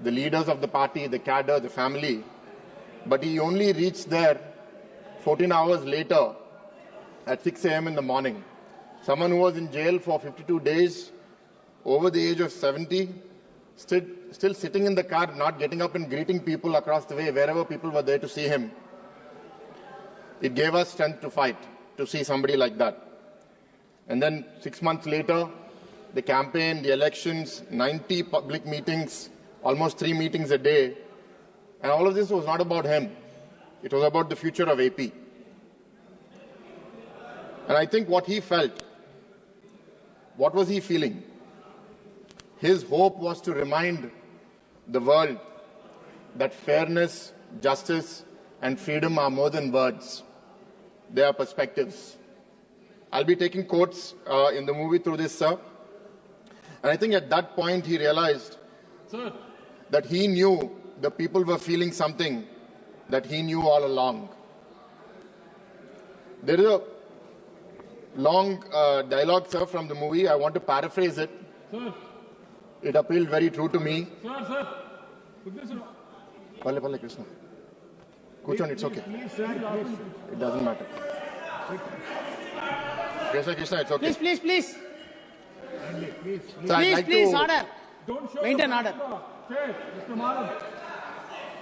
the leaders of the party, the cadre, the family. But he only reached there 14 hours later at 6 a.m. in the morning. Someone who was in jail for 52 days, over the age of 70, still sitting in the car, not getting up and greeting people across the way, wherever people were there to see him. It gave us strength to fight, to see somebody like that. And then 6 months later, the campaign, the elections, 90 public meetings, almost 3 meetings a day. And all of this was not about him. It was about the future of AP. And I think what he felt, what was he feeling? His hope was to remind the world that fairness, justice, and freedom are more than words. They are perspectives. I'll be taking quotes in the movie through this, sir. And I think at that point he realized that he knew the people were feeling something that he knew all along. There is a long dialogue, sir, from the movie. I want to paraphrase it. Sir. It appealed very true to me. Sir. Pale, Krishna. Kuchon, it's okay. It doesn't matter. Krishna, it's okay. Please. So Please, order. Maintain order.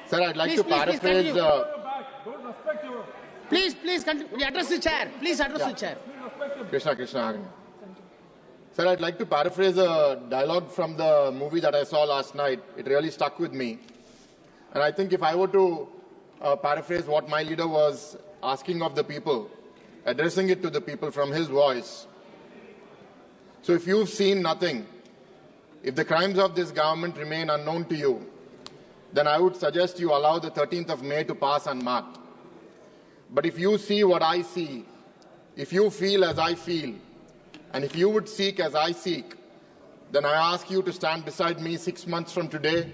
Sir, I'd like to paraphrase. Please, continue. Address the chair. Please address the chair. Krishna. Sir, I'd like to paraphrase a dialogue from the movie that I saw last night. It really stuck with me. And I think if I were to paraphrase what my leader was asking of the people, addressing it to the people from his voice. So if you've seen nothing, if the crimes of this government remain unknown to you, then I would suggest you allow the 13th of May to pass unmarked. But if you see what I see, if you feel as I feel, and if you would seek as I seek, then I ask you to stand beside me 6 months from today,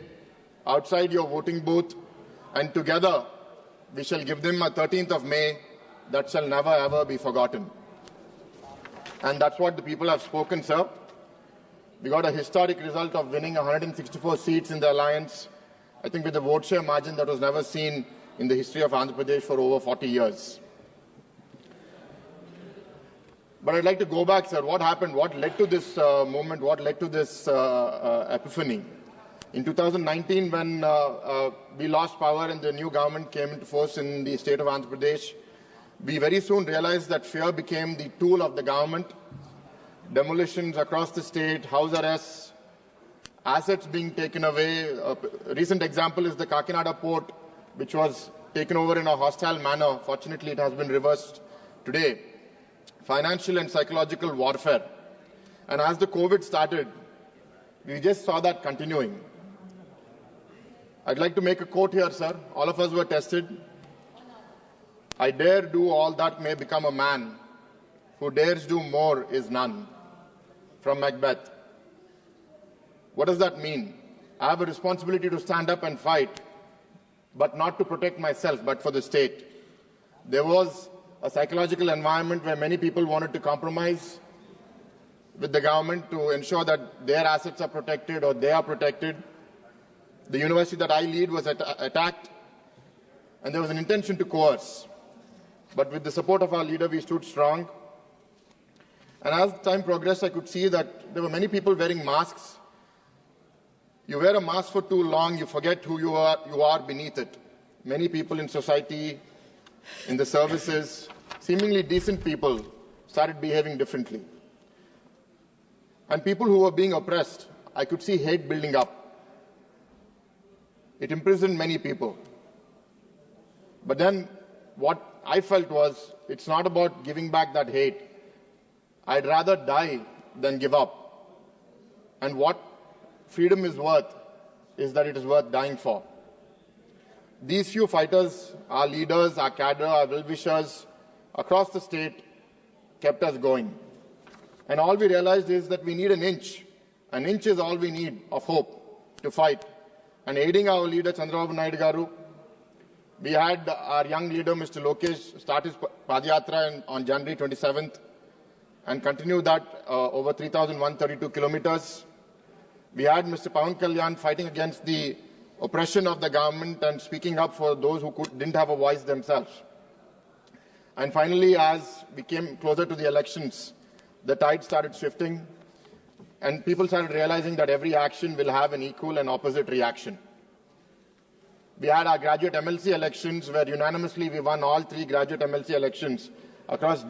outside your voting booth, and together we shall give them a 13th of May that shall never ever be forgotten. And that's what the people have spoken, sir. We got a historic result of winning 164 seats in the alliance, I think with a vote share margin that was never seen in the history of Andhra Pradesh for over 40 years. But I'd like to go back, sir. What happened? What led to this moment? What led to this epiphany? In 2019, when we lost power and the new government came into force in the state of Andhra Pradesh, we very soon realized that fear became the tool of the government. Demolitions across the state, house arrests, assets being taken away. A recent example is the Kakinada port, which was taken over in a hostile manner. Fortunately, it has been reversed today. Financial and psychological warfare. And as the COVID started, we just saw that continuing. I'd like to make a quote here, sir. All of us were tested. I dare do all that may become a man. Who dares do more is none. From Macbeth. What does that mean? I have a responsibility to stand up and fight, but not to protect myself, but for the state. There was a psychological environment where many people wanted to compromise with the government to ensure that their assets are protected or they are protected. The university that I lead was attacked, and there was an intention to coerce. But with the support of our leader, we stood strong. And as time progressed, I could see that there were many people wearing masks. You wear a mask for too long, you forget who you are beneath it. Many people in society, in the services, seemingly decent people, started behaving differently. And people who were being oppressed, I could see hate building up. It imprisoned many people. But then what I felt was, it's not about giving back that hate. I'd rather die than give up. And what freedom is worth is that it is worth dying for. These few fighters, our leaders, our cadre, our well-wishers across the state kept us going. And all we realized is that we need an inch. An inch is all we need of hope to fight. And aiding our leader, Chandrababu Naidu Garu, we had our young leader, Mr. Lokesh, start his Padayatra on January 27th and continue that over 3,132 kilometers. We had Mr. Pawan Kalyan fighting against the oppression of the government and speaking up for those who didn't have a voice themselves. And finally, as we came closer to the elections, the tide started shifting and people started realizing that every action will have an equal and opposite reaction. We had our graduate MLC elections where unanimously we won all 3 graduate MLC elections across